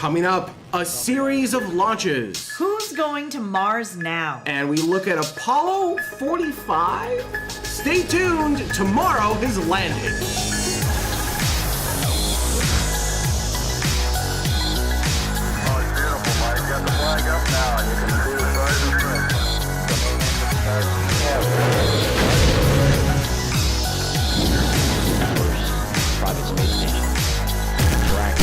Coming up, a series of launches. Who's going to Mars now? And we look at Apollo 45. Stay tuned, tomorrow is landing. Oh, it's beautiful, Mike. Got the flag up now. You can see the stars and stripes. Private space station. Track.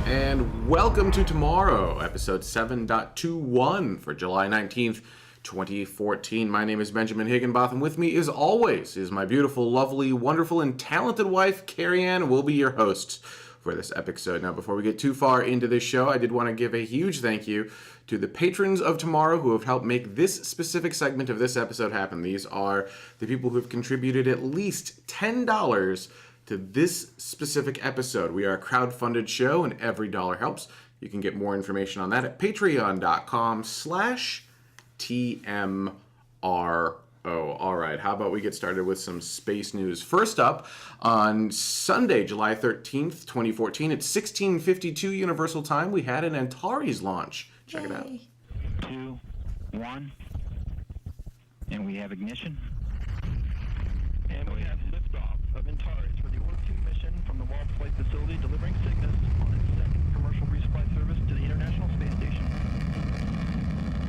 And welcome to Tomorrow, episode 7.21 for July 19th, 2014. My name is Benjamin Higginbotham. With me, as always, is my beautiful, lovely, wonderful, and talented wife, Carrie Ann, will be your host for this episode. Now, before we get too far into this show, I did want to give a huge thank you to the patrons of Tomorrow who have helped make this specific segment of this episode happen. These are the people who have contributed at least $10 to this specific episode. We are a crowdfunded show, and every dollar helps. You can get more information on that at patreon.com/TMRO. All right, how about we get started with some space news? First up, on Sunday, July 13th, 2014, at 16:52 Universal Time, we had an Antares launch. Check it out. 2, 1, and we have ignition. And we have liftoff of Antares for the Orb 2 mission from the Wall Flight Facility, delivering Cygnus on its second commercial resupply service to the International Space Station.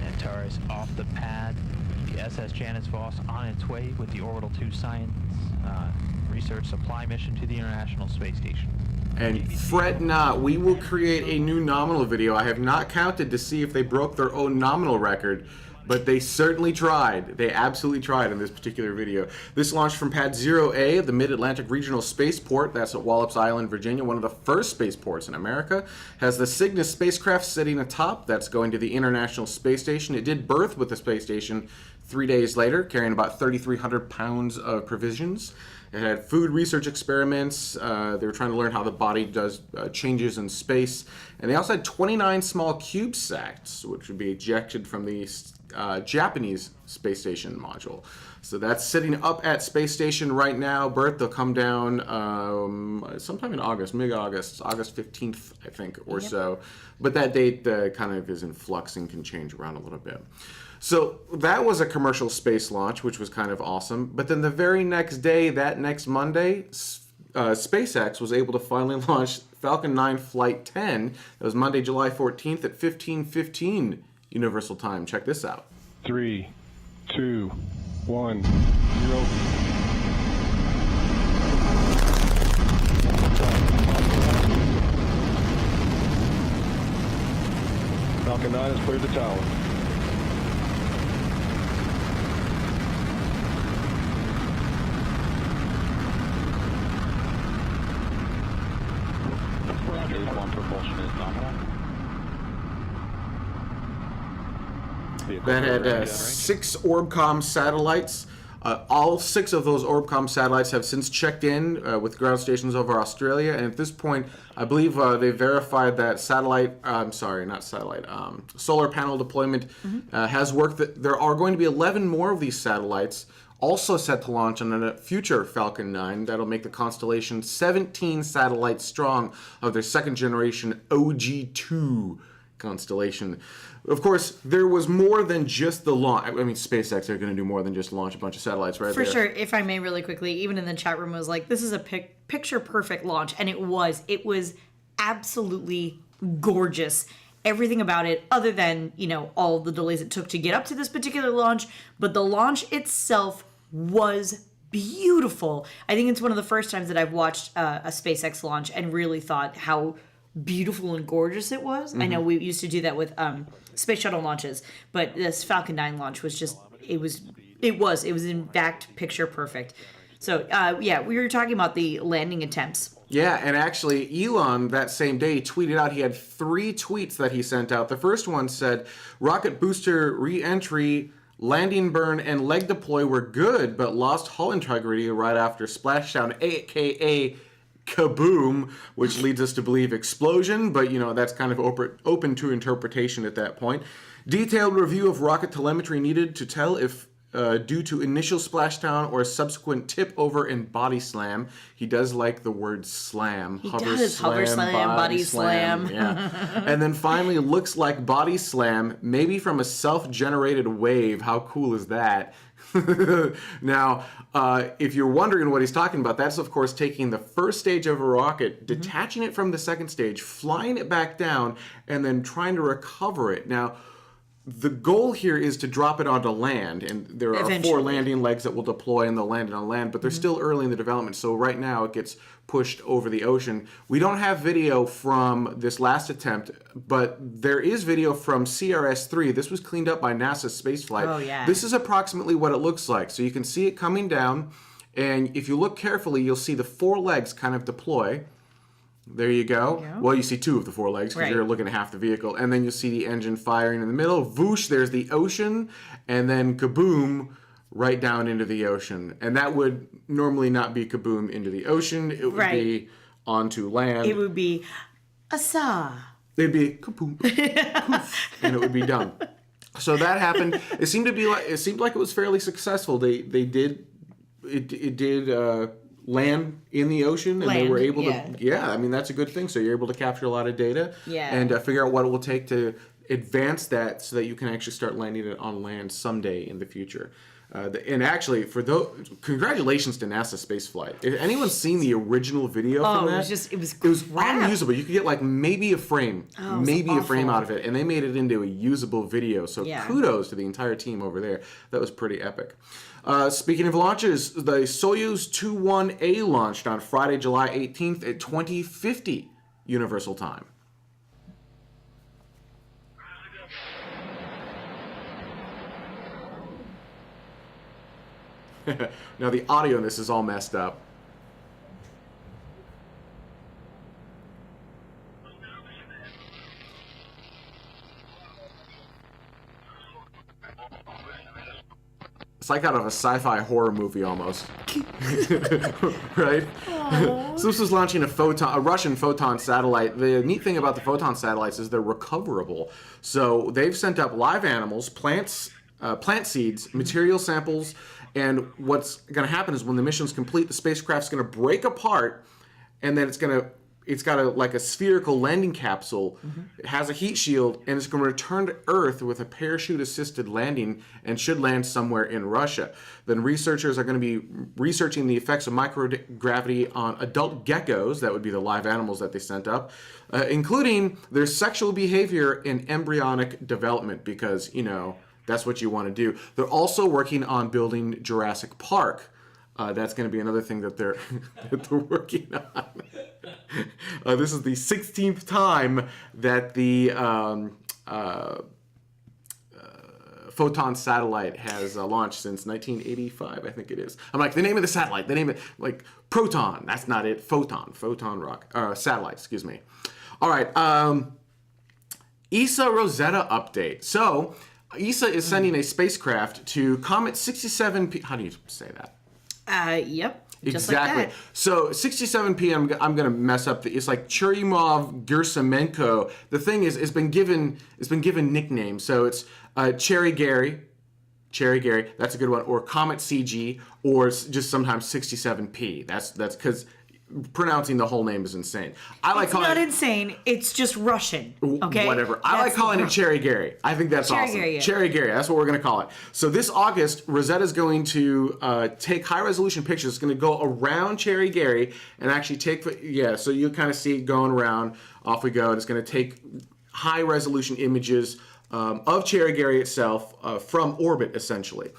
Antares off the pad, the SS Janus Voss on its way with the Orbital 2 Science Research Supply mission to the International Space Station. And fret not, we will create a new nominal video. I have not counted to see if they broke their own nominal record, but they certainly tried. They absolutely tried in this particular video. This launched from Pad 0A, the Mid-Atlantic Regional Spaceport. That's at Wallops Island, Virginia, one of the first spaceports in America. Has the Cygnus spacecraft sitting atop. That's going to the International Space Station. It did berth with the space station 3 days later, carrying about 3,300 pounds of provisions. It had food research experiments. They were trying to learn how the body does changes in space. And they also had 29 small CubeSats, which would be ejected from the Japanese space station module. So that's sitting up at space station right now. Berth, they'll come down sometime in August, mid-August, August 15th, I think, or so. But that date kind of is in flux and can change around a little bit. So that was a commercial space launch, which was kind of awesome. But then the very next day, that next Monday, SpaceX was able to finally launch Falcon 9 Flight 10. That was Monday, July 14th at 15:15 Universal Time. Check this out. 3, 2, 1, 0. Falcon 9 has cleared the tower. That had 6 Orbcomm satellites. All 6 of those Orbcomm satellites have since checked in with ground stations over Australia, and at this point, I believe they verified that solar panel deployment has worked. There are going to be 11 more of these satellites also set to launch on a future Falcon 9. That'll make the constellation 17 satellites strong of their second generation OG2 constellation. Of course, there was more than just the launch. I mean, SpaceX are going to do more than just launch a bunch of satellites, right? For sure, if I may really quickly, even in the chat room was like, this is a picture-perfect launch, and it was. It was absolutely gorgeous. Everything about it, other than, all the delays it took to get up to this particular launch, but the launch itself was beautiful. I think it's one of the first times that I've watched a SpaceX launch and really thought how beautiful and gorgeous it was. I know we used to do that with space shuttle launches, but this Falcon 9 launch was just, it was in fact picture perfect. So we were talking about the landing attempts. Yeah, and actually Elon that same day tweeted out, he had 3 tweets that he sent out. The first one said, rocket booster re-entry, landing burn, and leg deploy were good, but lost hull integrity right after splashdown, aka kaboom, which leads us to believe explosion, but that's kind of open to interpretation at that point. Detailed review of rocket telemetry needed to tell if due to initial splashdown or subsequent tip over and body slam. He does like the word slam. He does. Hover slam, body slam. Yeah. And then finally, looks like body slam, maybe from a self-generated wave. How cool is that? Now, if you're wondering what he's talking about, that's of course taking the first stage of a rocket, detaching it from the second stage, flying it back down, and then trying to recover it. Now, the goal here is to drop it onto land, and there are Eventually. 4 landing legs that will deploy and they'll land it on land, but they're still early in the development, so right now it gets pushed over the ocean. We don't have video from this last attempt, but there is video from CRS-3. This was cleaned up by NASA's spaceflight. Oh, yeah. This is approximately what it looks like. So you can see it coming down, and if you look carefully, you'll see the 4 legs kind of deploy. There you go. Yeah. Well, you see 2 of the 4 legs because Right. you're looking at half the vehicle. And then you'll see the engine firing in the middle. Whoosh, there's the ocean. And then kaboom, right down into the ocean. And that would normally not be kaboom into the ocean. It would Right. be onto land. It would be asa. It'd be kaboom, poof, and it would be done. So that happened. It seemed like it was fairly successful. It did land in the ocean, and they were able to. Yeah, I mean that's a good thing. So you're able to capture a lot of data, and figure out what it will take to advance that, so that you can actually start landing it on land someday in the future. And actually, for those, congratulations to NASA spaceflight. If anyone's seen the original video from that, it was crap. unusable. You could get like maybe a frame, a frame out of it, and they made it into a usable video. So kudos to the entire team over there. That was pretty epic. Speaking of launches, the Soyuz 21A launched on Friday, July 18th at 2050 Universal Time. Now the audio in this is all messed up. It's like out of a sci-fi horror movie almost. Right? So this was launching a Russian Photon satellite. The neat thing about the Photon satellites is they're recoverable. So they've sent up live animals, plants, plant seeds, material samples, and what's going to happen is when the mission's complete, the spacecraft's going to break apart, and then it's got a spherical landing capsule. It has a heat shield, and it's going to return to Earth with a parachute-assisted landing and should land somewhere in Russia. Then researchers are going to be researching the effects of microgravity on adult geckos, that would be the live animals that they sent up, including their sexual behavior and embryonic development, because, that's what you want to do. They're also working on building Jurassic Park. That's going to be another thing that they're working on. This is the 16th time that the Photon satellite has launched since 1985, I think it is. I'm like, the name of the satellite, the name of like Proton. That's not it. Photon satellite. Excuse me. All right. ESA Rosetta update. So ESA is sending a spacecraft to Comet 67P. How do you say that? Yep. Exactly. Just like that. So 67P, I'm going to mess up. It's like Churyumov Gerasimenko. The thing is, it's been given nicknames. So it's Cherry Gary. That's a good one. Or Comet CG, or just sometimes 67P. That's because pronouncing the whole name is insane. It's not insane. It's just Russian. Okay. Whatever. I like calling it Cherry Gary. I think that's awesome. Gary, yeah. Cherry Gary. That's what we're going to call it. So this August, Rosetta's going to take high-resolution pictures. It's going to go around Cherry Gary and actually so you kind of see it going around. Off we go. And it's going to take high-resolution images of Cherry Gary itself from orbit, essentially.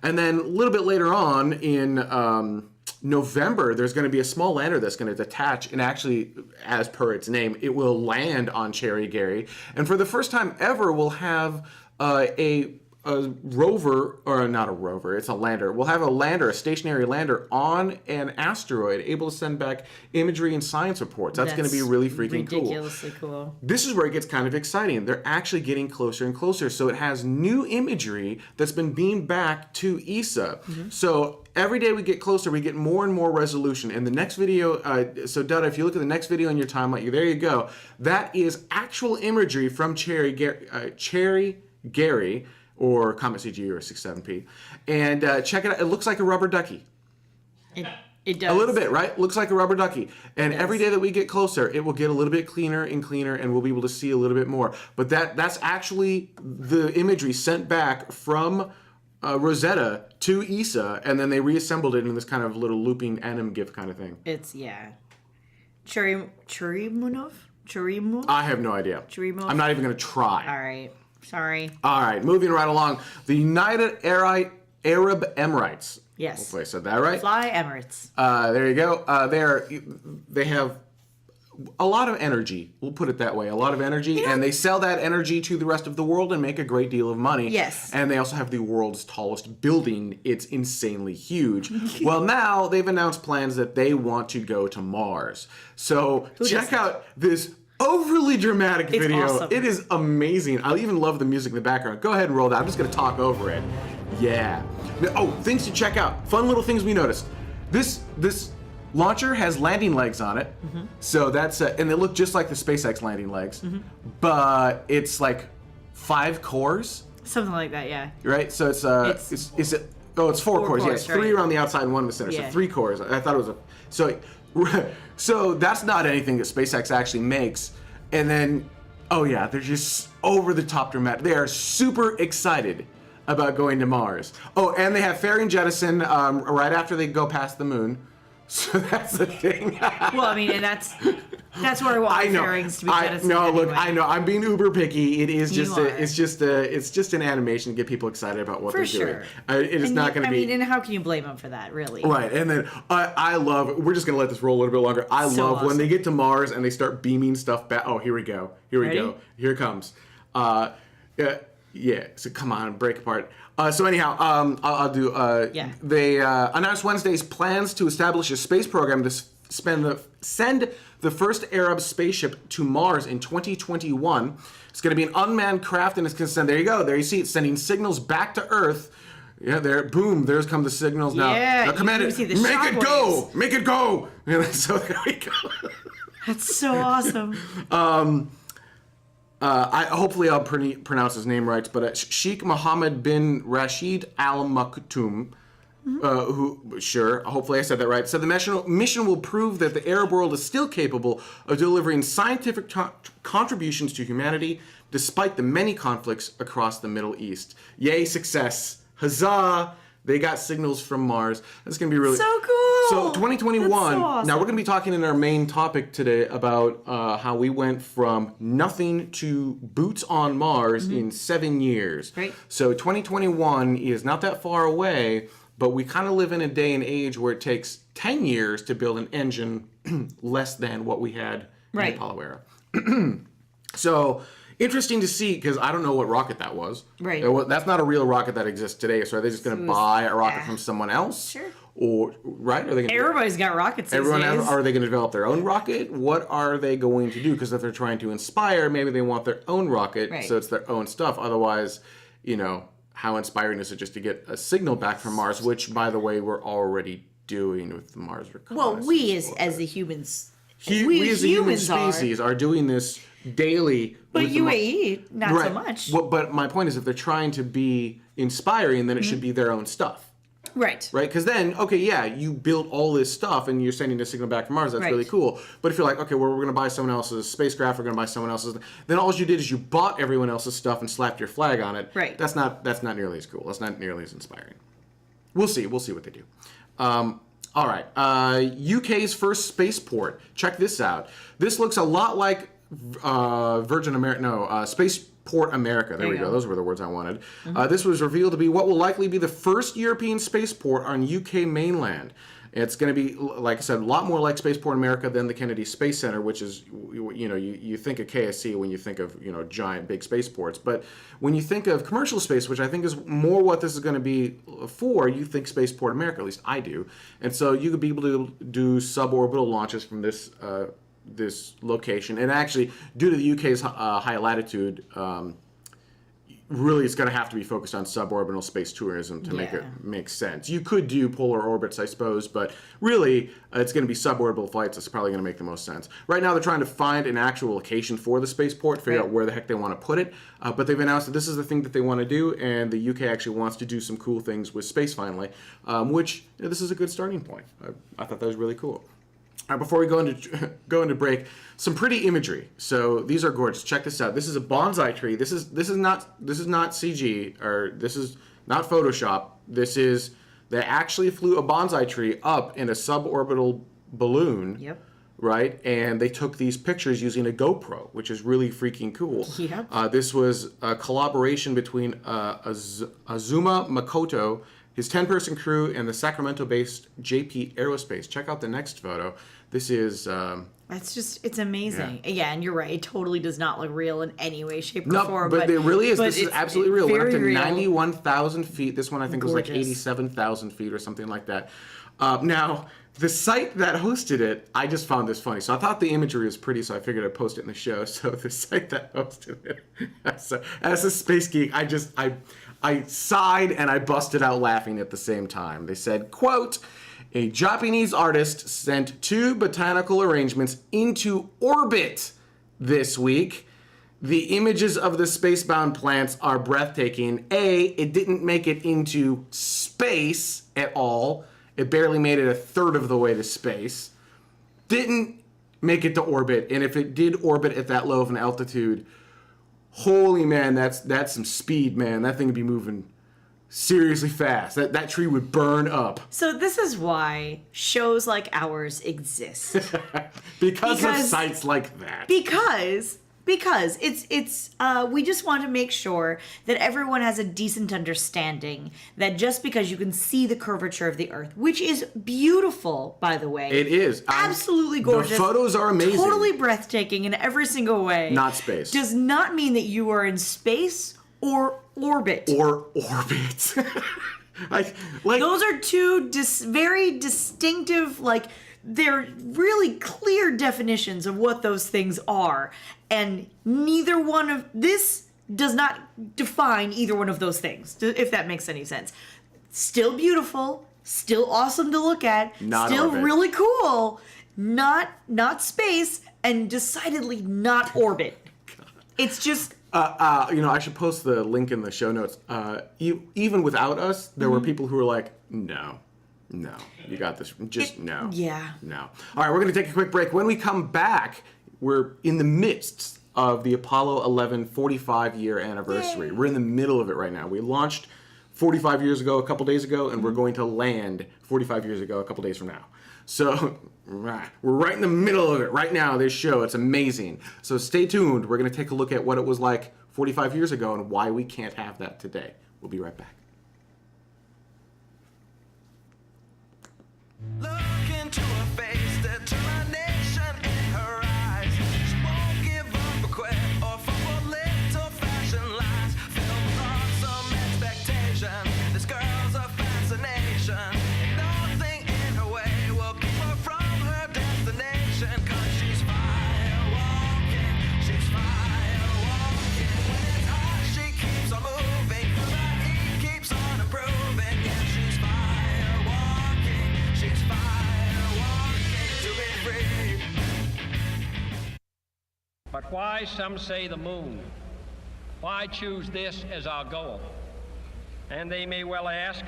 And then a little bit later on in November, there's going to be a small lander that's going to detach, and actually, as per its name, it will land on Cherry Gary. And for the first time ever, we'll have a rover, or not a rover, it's a lander. We'll have a stationary lander on an asteroid, able to send back imagery and science reports. That's going to be really freaking ridiculously cool. This is where it gets kind of exciting. They're actually getting closer and closer. So it has new imagery that's been beamed back to ESA. So every day we get closer, we get more and more resolution. And the next video, so Dutta, if you look at the next video on your timeline, there you go. That is actual imagery from Cherry Gary, or Comet CG or 67P. And check it out. It looks like a rubber ducky. It does. A little bit, right? Looks like a rubber ducky. And every day that we get closer, it will get a little bit cleaner and cleaner, and we'll be able to see a little bit more. But that's actually the imagery sent back from Rosetta to ESA, and then they reassembled it in this kind of little looping anim GIF kind of thing. It's, yeah. Churimunov? I have no idea. Churimov? I'm not even going to try. All right. Sorry. All right, moving right along. The United Arab Emirates. Yes. Hopefully I said that right. Fly Emirates. There you go. They have a lot of energy. We'll put it that way. A lot of energy, and they sell that energy to the rest of the world and make a great deal of money. Yes. And they also have the world's tallest building. It's insanely huge. Well, now they've announced plans that they want to go to Mars. So check out this overly dramatic video. Awesome. It is amazing. I even love the music in the background. Go ahead and roll that. I'm just going to talk over it. Yeah. Oh, things to check out. Fun little things we noticed. This launcher has landing legs on it. Mm-hmm. So that's and they look just like the SpaceX landing legs. Mm-hmm. But it's like 5 cores. Something like that, yeah. Right? So it's 4 cores. Yes, right. 3 around the outside and 1 in the center. Yeah. So 3 cores. I thought it was so that's not anything that SpaceX actually makes. And then they're just over the top dramatic. They are super excited about going to Mars. Oh, and they have fairing jettison right after they go past the moon. So that's the thing. Well, I mean, and that's where I want fairings to be jettisoned. No, anyway. look, I know. I'm being uber picky. It is just You it's just an animation to get people excited about what For they're sure. doing. It is not going to be. I mean, and how can you blame them for that, really? Right, and then I love. We're just gonna let this roll a little bit longer. I So love when awesome. they get to Mars and they start beaming stuff back. Oh, here we go. Ready? Here it comes. Yeah. So come on, break apart. So anyhow, I'll do. Yeah. They announced Wednesday's plans to establish a space program to send the first Arab spaceship to Mars in 2021. It's going to be an unmanned craft, and it's going to send. There you go. There you see it sending signals back to Earth. Yeah, there. Boom. There's come the signals now. Yeah, Now command you it. see the Make it go. shockwaves. Make it go. Yeah, so there we go. That's so awesome. Hopefully I'll pronounce his name right, but Sheikh Mohammed bin Rashid Al Maktoum, hopefully I said that right, said the mission will prove that the Arab world is still capable of delivering scientific contributions to humanity despite the many conflicts across the Middle East. Yay, success. Huzzah! They got signals from Mars. That's going to be really So cool. So 2021. That's so awesome. Now we're going to be talking in our main topic today about how we went from nothing to boots on Mars in 7 years. Right. So 2021 is not that far away, but we kind of live in a day and age where it takes 10 years to build an engine less than what we had in Right. the Apollo era. So interesting to see, because I don't know what rocket that was. Right. That's not a real rocket that exists today. So are they just going to buy a rocket from someone else? Sure. Or right? Are they gonna Everybody's got rockets these Everyone days. are they going to develop their own rocket? What are they going to do? Because if they're trying to inspire, maybe they want their own rocket, Right. so it's their own stuff. Otherwise, how inspiring is it just to get a signal back from Mars? Which, by the way, we're already doing with the Mars reconnaissance. Well, we as the humans, we as a human humans species are doing this daily. but with the UAE not so Right. much. Well, but my point is, if they're trying to be inspiring, then it should be their own stuff. Right. Right? Because then, okay, yeah, you built all this stuff and you're sending a signal back from Mars. That's Right. really cool. But if you're like, okay, well, we're going to buy someone else's spacecraft, we're going to buy someone else's, then all you did is you bought everyone else's stuff and slapped your flag on it. Right. That's not nearly as cool. That's not nearly as inspiring. We'll see. We'll see what they do. All right. UK's first spaceport. Check this out. This looks a lot like Virgin America. No, Spaceport America. There we you go. go. Those were the words I wanted. This was revealed to be what will likely be the first European spaceport on UK mainland. It's going to be, like I said, a lot more like Spaceport America than the Kennedy Space Center, which is, you think of KSC when you think of, giant, big spaceports. But when you think of commercial space, which I think is more what this is going to be for, you think Spaceport America, at least I do. And so you could be able to do suborbital launches from this this location. And actually, due to the UK's high latitude, really it's going to have to be focused on suborbital space tourism to make it make sense. You could do polar orbits, I suppose, but really it's going to be suborbital flights that's probably going to make the most sense. Right now they're trying to find an actual location for the spaceport, figure out where the heck they want to put it, but they've announced that this is the thing that they want to do, and the UK actually wants to do some cool things with space finally, which this is a good starting point. I thought that was really cool. All right, before we go into break, some pretty imagery. So these are gorgeous. Check this out. This is a bonsai tree. This is not CG, or this is not Photoshop. They actually flew a bonsai tree up in a suborbital balloon. Yep. Right, and they took these pictures using a GoPro, which is really freaking cool. Yep. This was a collaboration between Azuma Makoto, his 10-person crew, and the Sacramento-based JP Aerospace. Check out the next photo. This is... it's amazing. Yeah, and you're right. It totally does not look real in any way, shape, or no, form. but it really is. This is absolutely real. Went up to Very real. 91,000 feet. This one, I think, was like Gorgeous. 87,000 feet or something like that. Now, the site that hosted it, I just found this funny. So I thought the imagery was pretty, so I figured I'd post it in the show. So the site that hosted it, so as a space geek, I sighed and I busted out laughing at the same time. They said, quote, "A Japanese artist sent 2 botanical arrangements into orbit this week. The images of the spacebound plants are breathtaking. A, it didn't make it into space at all. It barely made it a third of the way to space. Didn't make it to orbit. And if it did orbit at that low of an altitude, holy man, that's some speed, man. That thing would be moving seriously fast. That tree would burn up." So this is why shows like ours exist. because of sites like that. Because it's we just want to make sure that everyone has a decent understanding that just because you can see the curvature of the Earth, which is beautiful, by the way. It is. Absolutely gorgeous. The photos are amazing. Totally breathtaking in every single way. Not space. Does not mean that you are in space or orbit. Or orbit. like Those are two very distinctive, they're really clear definitions of what those things are. And neither one of this does not define either one of those things, if that makes any sense. Still beautiful, still awesome to look at, not still orbit. Really cool, not space, and decidedly not orbit. It's just... I should post the link in the show notes. Even without us, there were people who were like, no, you got this. No. Yeah. No. All right, we're going to take a quick break. When we come back, we're in the midst of the Apollo 11 45-year anniversary. Yay. We're in the middle of it right now. We launched 45 years ago, a couple days ago, and we're going to land 45 years ago, a couple days from now. So we're right in the middle of it right now, this show. It's amazing. So stay tuned. We're going to take a look at what it was like 45 years ago and why we can't have that today. We'll be right back. Look into her face, determination in her eyes. She won't give up or quit or fall for little fashion lies. Filled with awesome expectation, this girl's a fascination. Nothing in her way will keep her from her destination. 'Cause she's fire walking, she's fire walking. When it's hot, she keeps on moving, through the heat keeps on improving. Yeah, she's fire walking, she's fire walking to be free. But why, some say, the moon? Why choose this as our goal? And they may well ask,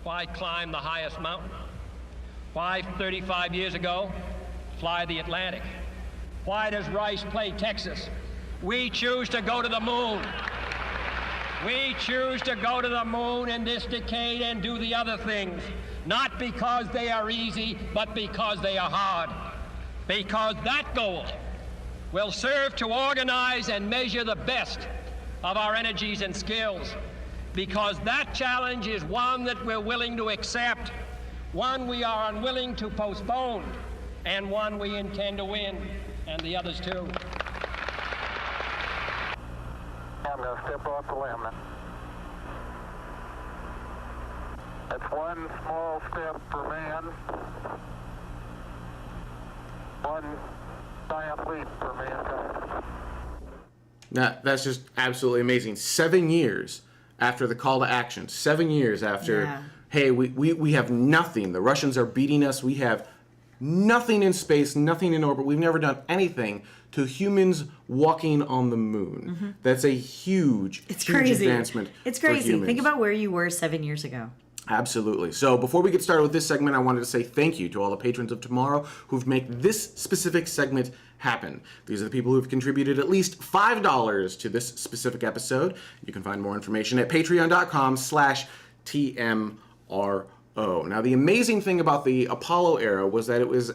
why climb the highest mountain? Why, 35 years ago, fly the Atlantic? Why does Rice play Texas? We choose to go to the moon. We choose to go to the moon in this decade and do the other things, not because they are easy, but because they are hard. Because that goal will serve to organize and measure the best of our energies and skills. Because that challenge is one that we're willing to accept, one we are unwilling to postpone, and one we intend to win, and the others too. I'm going to step off the limb. It's one small step for man, one giant leap for mankind. That's just absolutely amazing. 7 years after the call to action, 7 years after, Yeah. hey, we have nothing. The Russians are beating us. We have nothing in space, nothing in orbit. We've never done anything to humans walking on the moon. That's a huge, It's huge crazy. advancement. It's for crazy. humans. Think about where you were 7 years ago. Absolutely. So before we get started with this segment, I wanted to say thank you to all the patrons of tomorrow who've made this specific segment happen. These are the people who've contributed at least $5 to this specific episode. You can find more information at patreon.com/TMRO. Now, the amazing thing about the Apollo era was that it was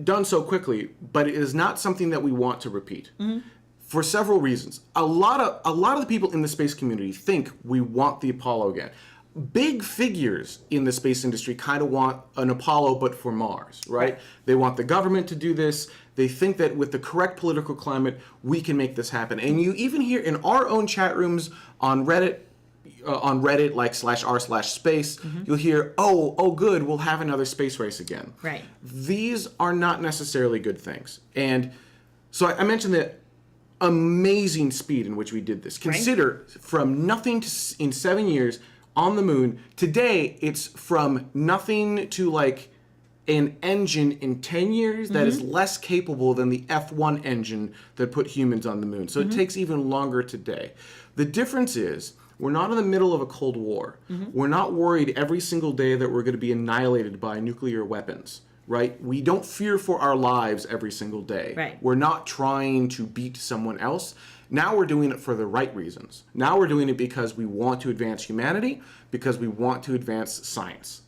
done so quickly, but it is not something that we want to repeat. For several reasons. A lot of the people in the space community think we want the Apollo again. Big figures in the space industry kind of want an Apollo but for Mars, right? They want the government to do this. They think that with the correct political climate, we can make this happen. And you even hear in our own chat rooms on Reddit like /r/space, you'll hear, oh good, we'll have another space race again. Right. These are not necessarily good things. And so I mentioned that amazing speed in which we did this. Consider from nothing to in 7 years on the moon. Today, it's from nothing to like an engine in 10 years that is less capable than the F1 engine that put humans on the moon. So it takes even longer today. The difference is we're not in the middle of a Cold War. We're not worried every single day that we're going to be annihilated by nuclear weapons. Right? We don't fear for our lives every single day. Right. We're not trying to beat someone else. Now we're doing it for the right reasons. Now we're doing it because we want to advance humanity, because we want to advance science.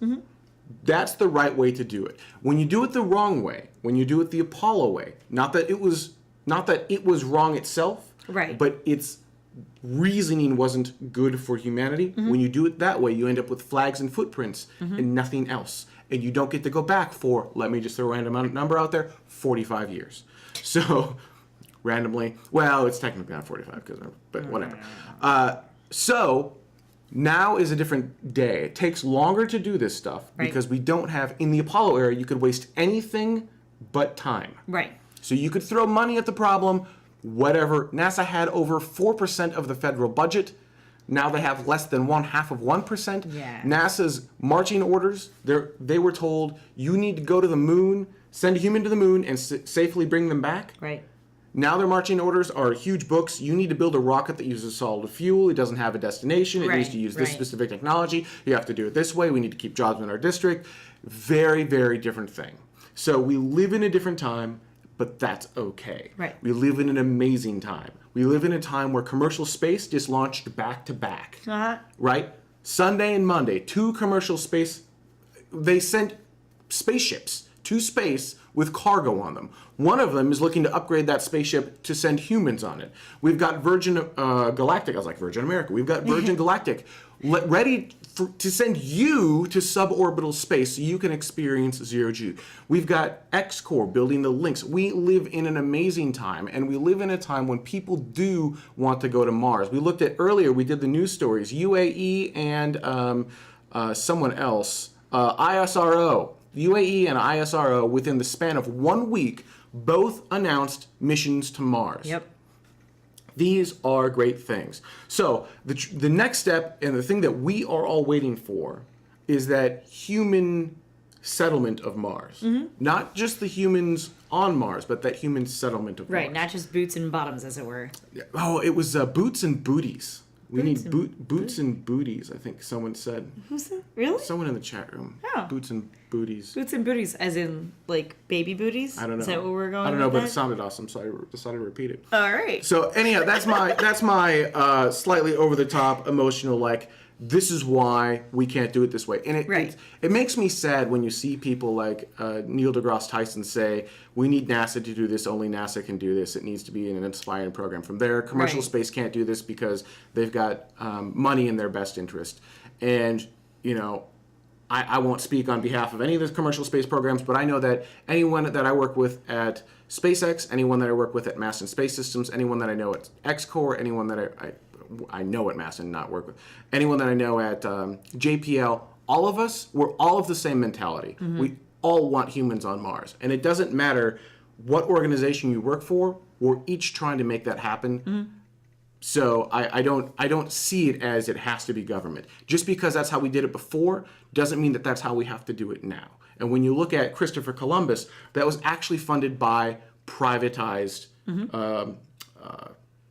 That's the right way to do it. When you do it the wrong way, when you do it the Apollo way, not that it was wrong itself, Right. but its reasoning wasn't good for humanity. When you do it that way, you end up with flags and footprints and nothing else. And you don't get to go back for, let me just throw a random number out there, 45 years. So, randomly, well, it's technically not 45, but whatever. So, now is a different day. It takes longer to do this stuff because we don't have, in the Apollo era, you could waste anything but time. Right. So you could throw money at the problem, whatever. NASA had over 4% of the federal budget. Now they have less than 0.5%. Yeah. NASA's marching orders, they were told, you need to go to the moon, send a human to the moon, and safely bring them back. Right. Now their marching orders are huge books. You need to build a rocket that uses solid fuel. It doesn't have a destination. It needs to use this specific technology. You have to do it this way. We need to keep jobs in our district. Very, very different thing. So we live in a different time, but that's okay. Right. We live in an amazing time. We live in a time where commercial space just launched back to back. Right? Sunday and Monday, 2 commercial space, they sent spaceships to space with cargo on them. One of them is looking to upgrade that spaceship to send humans on it. We've got Virgin Galactic, I was like Virgin America, we've got Virgin Galactic ready to send you to suborbital space so you can experience zero-G. We've got X-Core building the links. We live in an amazing time, and we live in a time when people do want to go to Mars. We looked at earlier, we did the news stories, UAE and someone else, ISRO. UAE and ISRO, within the span of 1 week, both announced missions to Mars. Yep. These are great things. So the next step, and the thing that we are all waiting for, is that human settlement of Mars. Not just the humans on Mars, but that human settlement of Mars. Right, not just boots and bottoms, as it were. Oh, it was boots and booties. We Boots need and boots and booties, I think someone said. Who's that? Really? Someone in the chat room. Oh. Boots and booties. Boots and booties, as in, like, baby booties? I don't know. Is that what we're going I don't know, with but that? it sounded awesome, so I decided to repeat it. All right. So anyhow, that's my slightly over the top emotional, like, this is why we can't do it this way. And it makes me sad when you see people like Neil deGrasse Tyson say, we need NASA to do this, only NASA can do this. It needs to be in an inspiring program from there. Commercial space can't do this because they've got money in their best interest. And, you know, I won't speak on behalf of any of the commercial space programs, but I know that anyone that I work with at SpaceX, anyone that I work with at Mass and Space Systems, anyone that I know at X-Core, anyone that I know at Mass and not work with, anyone that I know at JPL, all of us, we're all of the same mentality. We all want humans on Mars. And it doesn't matter what organization you work for, we're each trying to make that happen. So I don't see it as it has to be government. Just because that's how we did it before doesn't mean that that's how we have to do it now. And when you look at Christopher Columbus, that was actually funded by privatized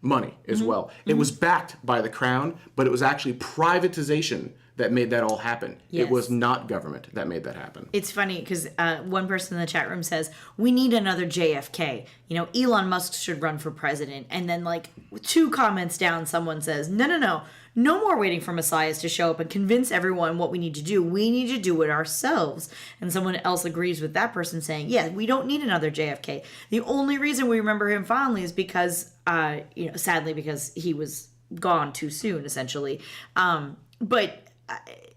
money as well. It was backed by the crown, but it was actually privatization that made that all happen. Yes. It was not government that made that happen. It's funny because one person in the chat room says, we need another JFK. You know, Elon Musk should run for president. And then, like, 2 comments down, someone says, no. No more waiting for messiahs to show up and convince everyone what we need to do. We need to do it ourselves. And someone else agrees with that person saying, yeah, we don't need another JFK. The only reason we remember him fondly is because, sadly, because he was gone too soon, essentially. But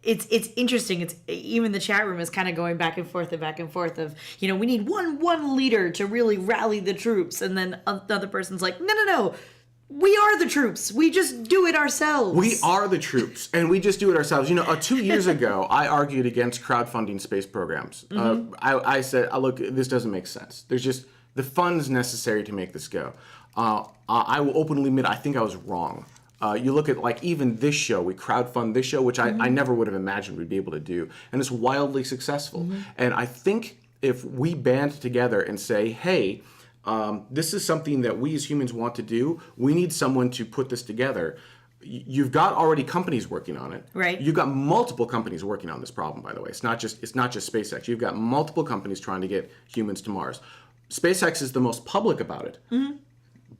it's interesting. It's even the chat room is kind of going back and forth of, we need one leader to really rally the troops. And then another person's like, no. We are the troops. We just do it ourselves. We are the troops, and we just do it ourselves. 2 years ago, I argued against crowdfunding space programs. I said, look, this doesn't make sense. There's just the funds necessary to make this go. I will openly admit, I think I was wrong. You look at, like, even this show, we crowdfund this show, which I never would have imagined we'd be able to do, and it's wildly successful. And I think if we band together and say, hey, this is something that we as humans want to do. We need someone to put this together. You've got already companies working on it. Right. You've got multiple companies working on this problem, by the way. It's not just SpaceX. You've got multiple companies trying to get humans to Mars. SpaceX is the most public about it.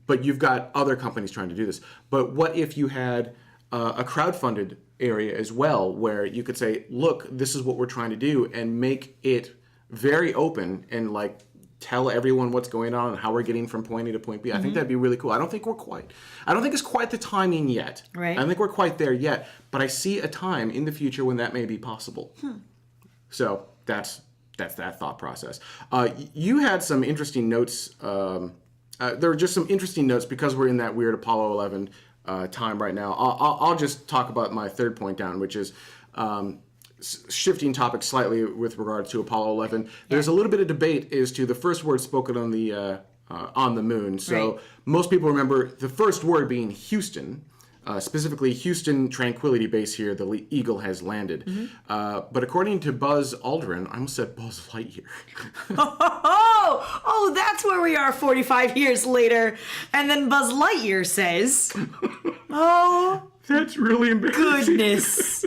But you've got other companies trying to do this. But what if you had a crowdfunded area as well, where you could say, look, this is what we're trying to do, and make it very open and, like, tell everyone what's going on and how we're getting from point A to point B. I think that'd be really cool. I don't think it's quite the timing yet. Right. I don't think we're quite there yet, but I see a time in the future when that may be possible. So that's that thought process. You had some interesting notes. There were just some interesting notes because we're in that weird Apollo 11 time right now. I'll just talk about my third point down, which is shifting topics slightly with regard to Apollo 11. There's a little bit of debate as to the first word spoken on the moon. So most people remember the first word being Houston, specifically Houston Tranquility Base here. The Eagle has landed. But according to Buzz Aldrin, I almost said Buzz Lightyear. Oh, that's where we are 45 years later. And then Buzz Lightyear says, oh, that's really embarrassing. Goodness.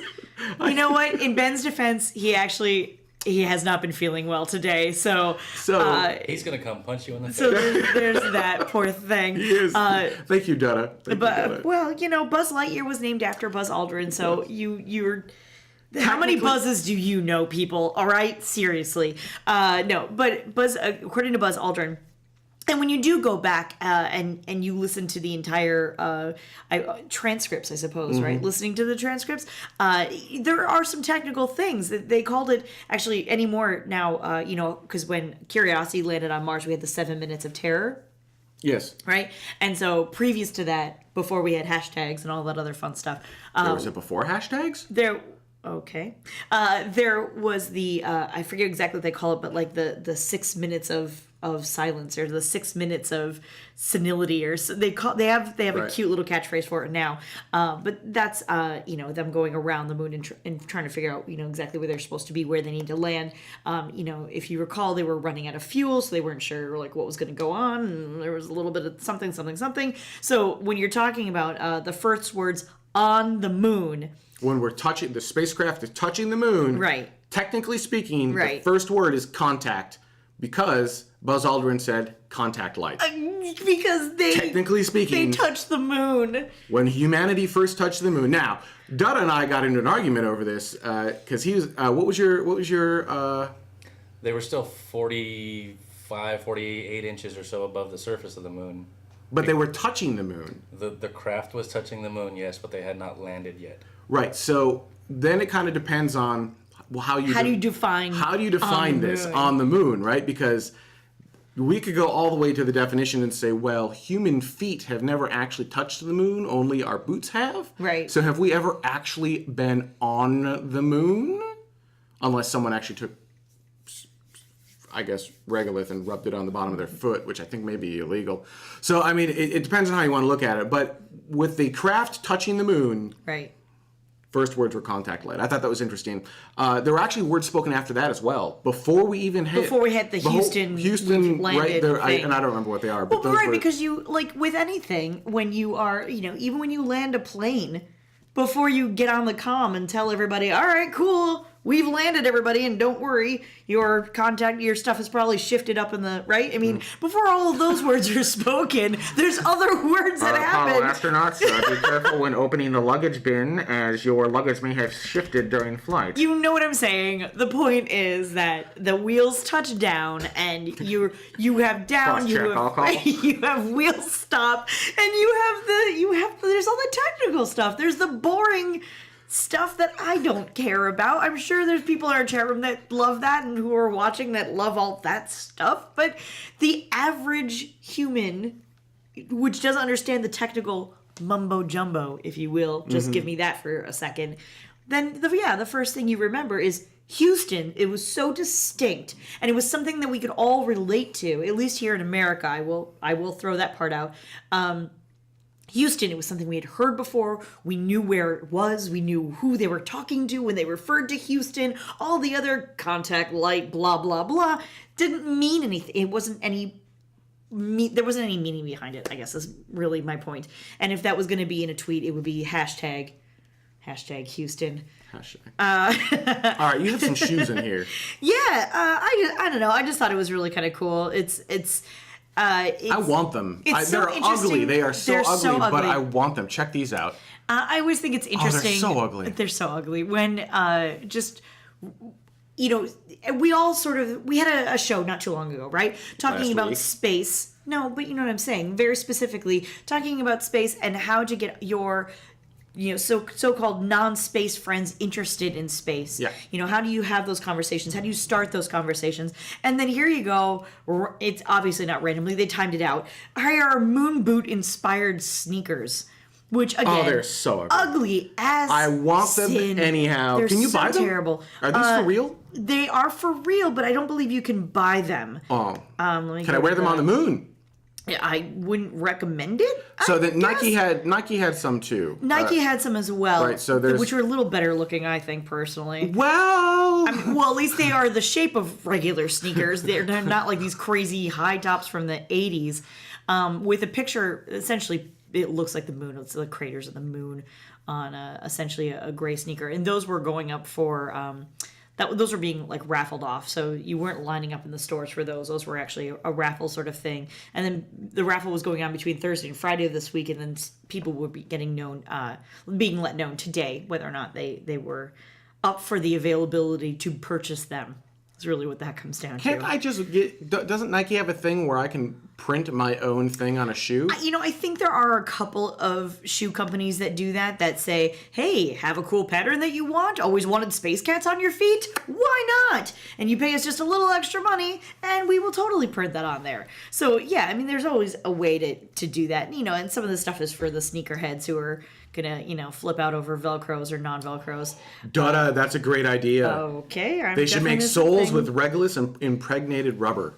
You know what? In Ben's defense, he has not been feeling well today. So he's gonna come punch you in the face. So there's that poor thing. He is. Thank you, Donna. Well, Buzz Lightyear was named after Buzz Aldrin. So you're. How many Buzzes do you know, people? All right, seriously. No, but Buzz, according to Buzz Aldrin. And when you do go back and you listen to the entire transcripts, I suppose, right? Listening to the transcripts, there are some technical things that they called it actually anymore now, because when Curiosity landed on Mars, we had the 7 minutes of terror. Yes. Right? And so previous to that, before we had hashtags and all that other fun stuff. Was it before hashtags? Okay. There was the, I forget exactly what they call it, but like the 6 minutes of silence, or the 6 minutes of senility, or so they have a cute little catchphrase for it now. But that's them going around the moon and trying to figure out exactly where they're supposed to be, where they need to land. If you recall, they were running out of fuel, so they weren't sure like what was going to go on, and there was a little bit of something. So when you're talking about the first words on the moon, when we're touching the spacecraft is touching the moon, right? Technically speaking, the first word is contact, because Buzz Aldrin said contact light. Because technically speaking, they touched the moon. When humanity first touched the moon. Now, Dutta and I got into an argument over this because he was. What was your? They were still 45, 48 inches or so above the surface of the moon. But they were touching the moon. The craft was touching the moon, yes, but they had not landed yet. Right. So then it kind of depends on how do you define this on the moon, right? Because we could go all the way to the definition and say, well, human feet have never actually touched the moon, only our boots have. Right. So have we ever actually been on the moon? Unless someone actually took I guess, regolith and rubbed it on the bottom of their foot, which I think may be illegal. So, I mean, it depends on how you want to look at it. But with the craft touching the moon, Right. first words were contact light. I thought that was interesting. There were actually words spoken after that as well. Before we even hit... Before we hit the Houston Houston, landed right there, thing. and I don't remember what they are. But Well, those right, were, because you, like, with anything, when you are, you know, even when you land a plane, before you get on the comm and tell everybody, all right, cool, we've landed, everybody, and don't worry, your stuff is probably shifted up in the, right? I mean, before all of those words are spoken, there's other words that happen. astronauts, be careful when opening the luggage bin, as your luggage may have shifted during flight. You know what I'm saying? The point is that the wheels touch down, and you have down, you have wheels stop, and there's all the technical stuff. There's the boring stuff that I don't care about. I'm sure there's people in our chat room that love that and who are watching that love all that stuff, but the average human, which doesn't understand the technical mumbo jumbo, if you will, just give me that for a second, then the first thing you remember is Houston. It was so distinct, and it was something that we could all relate to, at least here in America. I will throw that part out. Houston, it was something we had heard before. We knew where it was. We knew who they were talking to when they referred to Houston. All the other contact light, blah, blah, blah, didn't mean anything. It wasn't any... there wasn't any meaning behind it, I guess, is really my point. And if that was going to be in a tweet, it would be hashtag Houston. All right, you have some shoes in here. Yeah, I don't know. I just thought it was really kind of cool. I want them. They're ugly. They are so ugly, but I want them. Check these out. I always think it's interesting. They're so ugly. They're so ugly. When we all we had a show not too long ago, right? Talking Last about week. space. No, but you know what I'm saying. Very specifically, talking about space and how to get your so-called non-space friends interested in space. Yeah. How do you have those conversations? How do you start those conversations? And then here you go. It's obviously not randomly. They timed it out. Here are moon boot inspired sneakers, which again, they're so ugly as I want them sin. anyhow. They're Can you so buy them? Terrible. Are these for real? They are for real, but I don't believe you can buy them. Oh. Let me Can I wear them on the moon? I wouldn't recommend it. So that Nike had some too. Nike had some as well, right, so there's- which were a little better looking, I think, personally. Well, at least they are the shape of regular sneakers. They're not like these crazy high tops from the 80s. With a picture, essentially, it looks like the moon. It's the craters of the moon on essentially a gray sneaker. And those were going up for... those were being like raffled off, so you weren't lining up in the stores for those. Those were actually a raffle sort of thing. And then the raffle was going on between Thursday and Friday of this week, and then people would be being let known today whether or not they were up for the availability to purchase them. Is really what that comes down to. Can't I just get... Doesn't Nike have a thing where I can print my own thing on a shoe? I think there are a couple of shoe companies that do that say, hey, have a cool pattern that you want? Always wanted space cats on your feet? Why not? And you pay us just a little extra money, and we will totally print that on there. So, yeah, there's always a way to do that. And some of the stuff is for the sneakerheads who are gonna, flip out over Velcros or non-Velcros. Dada, that's a great idea. Okay. They should make soles with Regulus and impregnated rubber.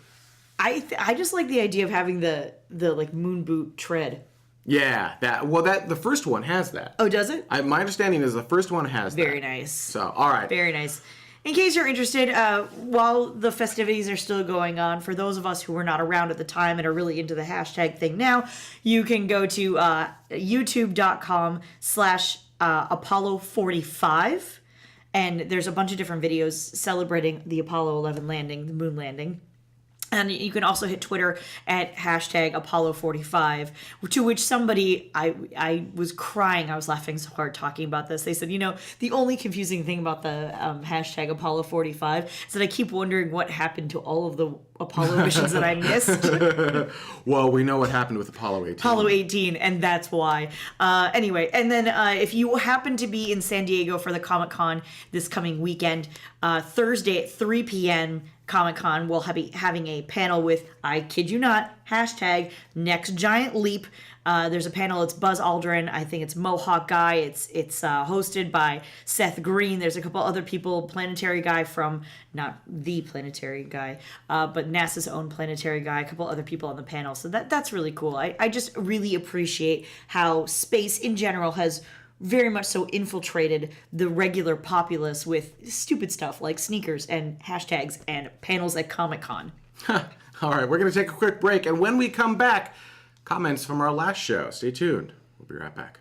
I just like the idea of having the like moon boot tread. Yeah, the first one has that. Oh, does it? My understanding is the first one has that. Very nice. So, all right. Very nice. In case you're interested, while the festivities are still going on, for those of us who were not around at the time and are really into the hashtag thing now, you can go to youtube.com/Apollo45, and there's a bunch of different videos celebrating the Apollo 11 landing, the moon landing. And you can also hit Twitter at hashtag Apollo45, to which somebody, I was crying. I was laughing so hard talking about this. They said, the only confusing thing about the hashtag Apollo45 is that I keep wondering what happened to all of the Apollo missions that I missed. Well, we know what happened with Apollo 18. Apollo 18, and that's why. Anyway, and then if you happen to be in San Diego for the Comic-Con this coming weekend, Thursday at 3 p.m., Comic-Con will be having a panel with, I kid you not, hashtag Next Giant Leap. There's a panel. It's Buzz Aldrin. I think it's Mohawk Guy. It's hosted by Seth Green. There's a couple other people. Planetary Guy from, not the Planetary Guy, but NASA's own Planetary Guy. A couple other people on the panel. So that's really cool. I just really appreciate how space in general has very much so infiltrated the regular populace with stupid stuff like sneakers and hashtags and panels at Comic-Con. All right, we're going to take a quick break, and when we come back, comments from our last show. Stay tuned. We'll be right back.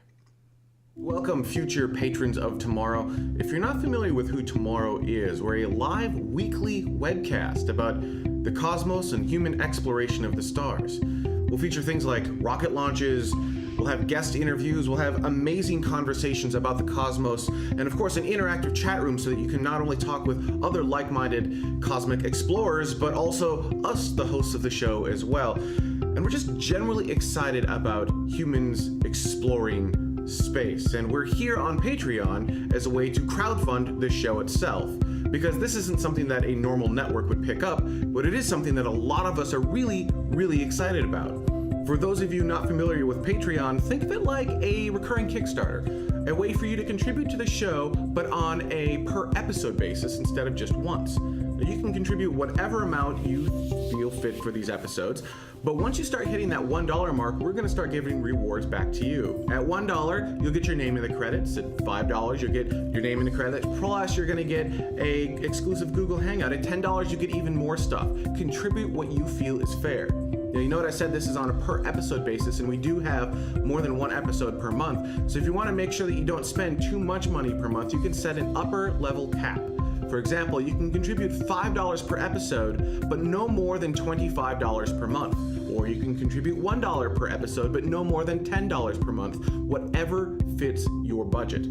Welcome, future patrons of TMRO. If you're not familiar with who TMRO is, we're a live weekly webcast about the cosmos and human exploration of the stars. We'll feature things like rocket launches, we'll have guest interviews, we'll have amazing conversations about the cosmos, and of course an interactive chat room so that you can not only talk with other like-minded cosmic explorers, but also us, the hosts of the show, as well. And we're just generally excited about humans exploring space. And we're here on Patreon as a way to crowdfund the show itself. Because this isn't something that a normal network would pick up, but it is something that a lot of us are really, really excited about. For those of you not familiar with Patreon, think of it like a recurring Kickstarter, a way for you to contribute to the show, but on a per episode basis instead of just once. Now, you can contribute whatever amount you feel fit for these episodes, but once you start hitting that $1 mark, we're going to start giving rewards back to you. At $1, you'll get your name in the credits. At $5, you'll get your name in the credits. Plus, you're going to get a exclusive Google Hangout. At $10, you get even more stuff. Contribute what you feel is fair. Now, you know what I said, this is on a per episode basis, and we do have more than one episode per month. So if you want to make sure that you don't spend too much money per month, you can set an upper level cap. For example, you can contribute $5 per episode, but no more than $25 per month. Or you can contribute $1 per episode, but no more than $10 per month, whatever fits your budget.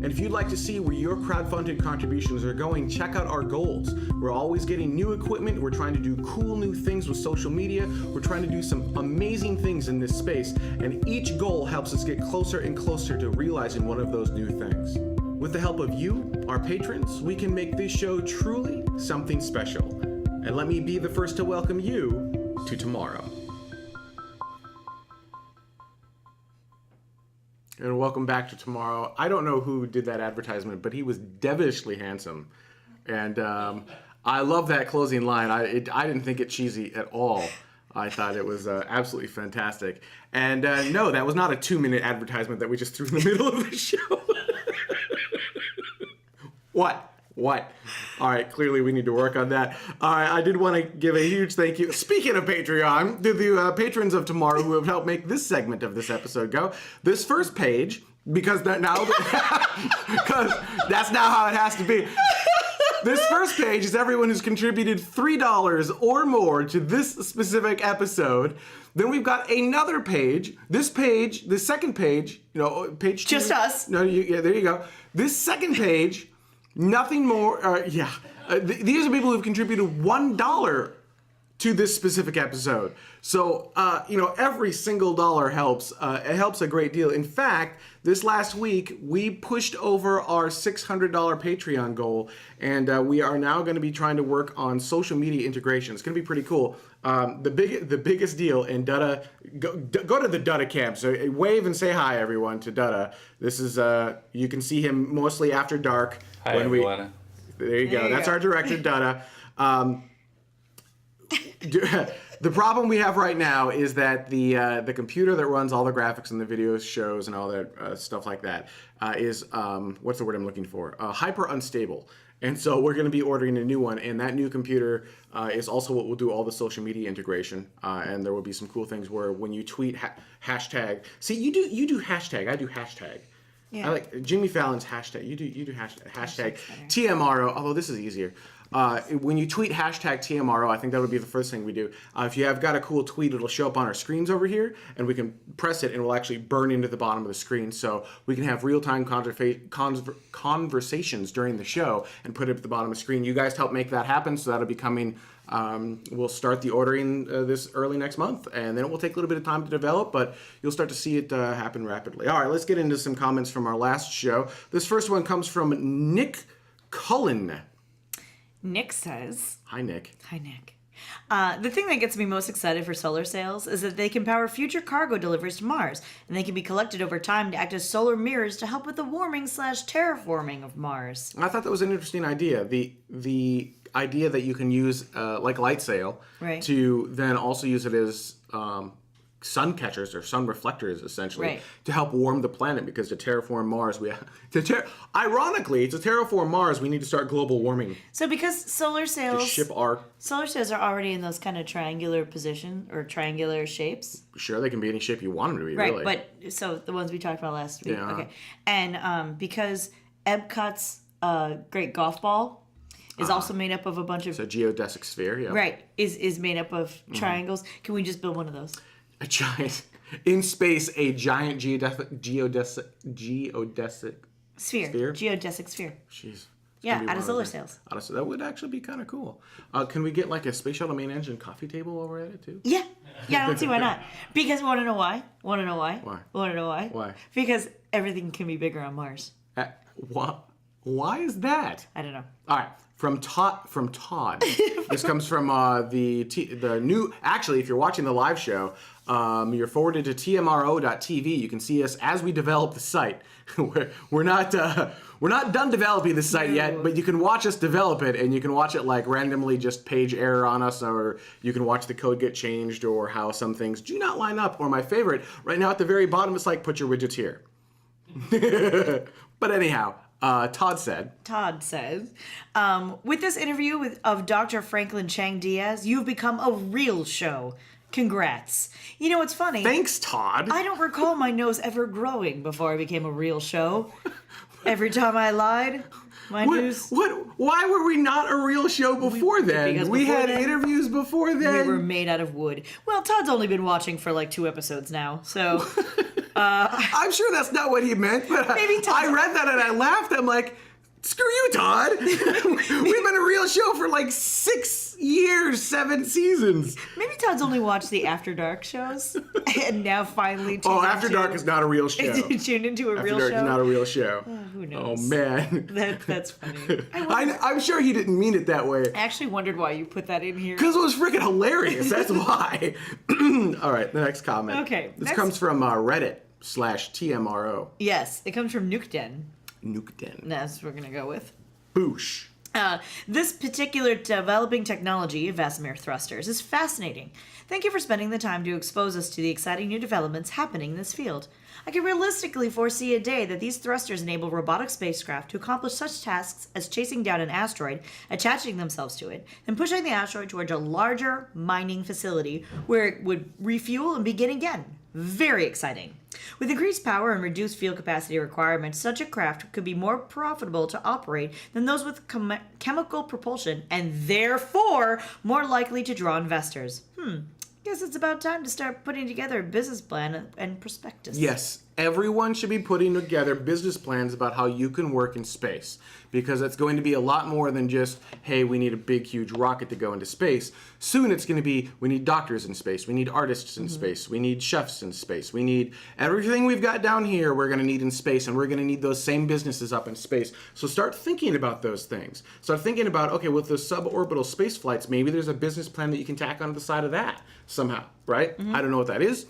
And if you'd like to see where your crowdfunded contributions are going, check out our goals. We're always getting new equipment. We're trying to do cool new things with social media. We're trying to do some amazing things in this space. And each goal helps us get closer and closer to realizing one of those new things. With the help of you, our patrons, we can make this show truly something special. And let me be the first to welcome you to TMRO. And welcome back to TMRO. I don't know who did that advertisement, but he was devilishly handsome. And I love that closing line. I didn't think it cheesy at all. I thought it was absolutely fantastic. And no, that was not a 2-minute advertisement that we just threw in the middle of the show. What? All right, clearly we need to work on that. All right, I did want to give a huge thank you. Speaking of Patreon, to the patrons of TMRO who have helped make this segment of this episode go. This first page, because that's now how it has to be. This first page is everyone who's contributed $3 or more to this specific episode. Then we've got another page. This second page, page 2. Just us. No, there you go. This second page, nothing more. These are people who've contributed $1 to this specific episode. So, every single dollar helps. It helps a great deal. In fact, this last week, we pushed over our $600 Patreon goal, and we are now going to be trying to work on social media integration. It's going to be pretty cool. The biggest deal in Dutta, go to the Dutta camp. So wave and say hi, everyone, to Dutta. This is, you can see him mostly after dark. Hi, everyone. There you go. That's our director, Dutta. The problem we have right now is that the computer that runs all the graphics and the video shows and all that stuff like that is what's the word I'm looking for? Hyper unstable. And so we're going to be ordering a new one, and that new computer is also what will do all the social media integration. And there will be some cool things where when you tweet hashtag. See, you do hashtag. I do hashtag. Yeah. I like Jimmy Fallon's hashtag. You do hashtag TMRO. Although this is easier. When you tweet hashtag TMRO, I think that would be the first thing we do. If you have got a cool tweet, it'll show up on our screens over here, and we can press it, and it will actually burn into the bottom of the screen, so we can have real-time conversations during the show and put it at the bottom of the screen. You guys help make that happen, so that'll be coming. We'll start the ordering this early next month, and then it will take a little bit of time to develop, but you'll start to see it happen rapidly. All right, let's get into some comments from our last show. This first one comes from Nick Cullen. Nick says... Hi, Nick. Hi, Nick. The thing that gets me most excited for solar sails is that they can power future cargo deliveries to Mars, and they can be collected over time to act as solar mirrors to help with the warming/terraforming of Mars. I thought that was an interesting idea. The idea that you can use like a light sail Right. to then also use it as sun catchers or sun reflectors, essentially, Right. to help warm the planet. Because to terraform Mars, ironically, to terraform Mars, we need to start global warming. So because solar To sails ship our are already in those kind of triangular position or triangular shapes. sure they can be any shape you want them to be. Right, really. but so the ones we talked about last week. Yeah. Okay. And because Epcot's great golf ball is also made up of a bunch of It's a geodesic sphere. Yeah. right, is made up of triangles. Can we just build one of those? A giant in space, a giant geodesic Sphere. Geodesic sphere. Jeez. It's Yeah, gonna be out of one solar those. sails. Honestly, that would actually be kind of cool. Can we get like a space shuttle main engine coffee table while we're at it too? Yeah. Yeah, I don't see why not. Because want to know why? Want to know why? Why? Want to know why? Why? Because everything can be bigger on Mars. Why is that? I don't know. All right, from Todd. This comes from the new. Actually, if you're watching the live show, you're forwarded to TMRO.tv. You can see us as we develop the site. we're not done developing the site yet, but you can watch us develop it, and you can watch it like randomly just page error on us, or you can watch the code get changed, or how some things do not line up. Or my favorite, right now at the very bottom, it's like put your widgets here. But anyhow. Todd says, with this interview of Dr. Franklin Chang Diaz, you've become a real show. Congrats. You know, it's funny. Thanks, Todd. I don't recall my nose ever growing before I became a real show. Every time I lied, my news... Why were we not a real show before then? because We before had then, interviews before then. We were made out of wood. Well, Todd's only been watching for like 2 episodes now, so... I'm sure that's not what he meant, but Maybe I read that and I laughed. I'm like, screw you, Todd. We've been a real show for like 6 years, 7 seasons. Maybe Todd's only watched the After Dark shows, and now finally tuned After Dark is not a real show. tuned into a After real Dark show. is not a real show. Who Oh, knows? man. That's funny. I'm sure he didn't mean it that way. I actually wondered why you put that in here. Because it was freaking hilarious. That's why. All right, the next comment. Okay, This next- comes from Reddit/TMRO. Yes, it comes from Nuke-Den. Nuke-Den. That's what we're going to go with. Boosh. This particular developing technology, Vasimir thrusters, is fascinating. Thank you for spending the time to expose us to the exciting new developments happening in this field. I can realistically foresee a day that these thrusters enable robotic spacecraft to accomplish such tasks as chasing down an asteroid, attaching themselves to it, and pushing the asteroid towards a larger mining facility where it would refuel and begin again. Very exciting. With increased power and reduced fuel capacity requirements, such a craft could be more profitable to operate than those with chemical propulsion, and therefore more likely to draw investors. Guess it's about time to start putting together a business plan and prospectus. Yes, everyone should be putting together business plans about how you can work in space, because it's going to be a lot more than just, hey, we need a big, huge rocket to go into space. Soon it's going to be, we need doctors in space, we need artists in space, we need chefs in space, we need everything we've got down here we're going to need in space, and we're going to need those same businesses up in space. So start thinking about those things. Start thinking about, okay, with those suborbital space flights, maybe there's a business plan that you can tack onto the side of that somehow, right? I don't know what that is.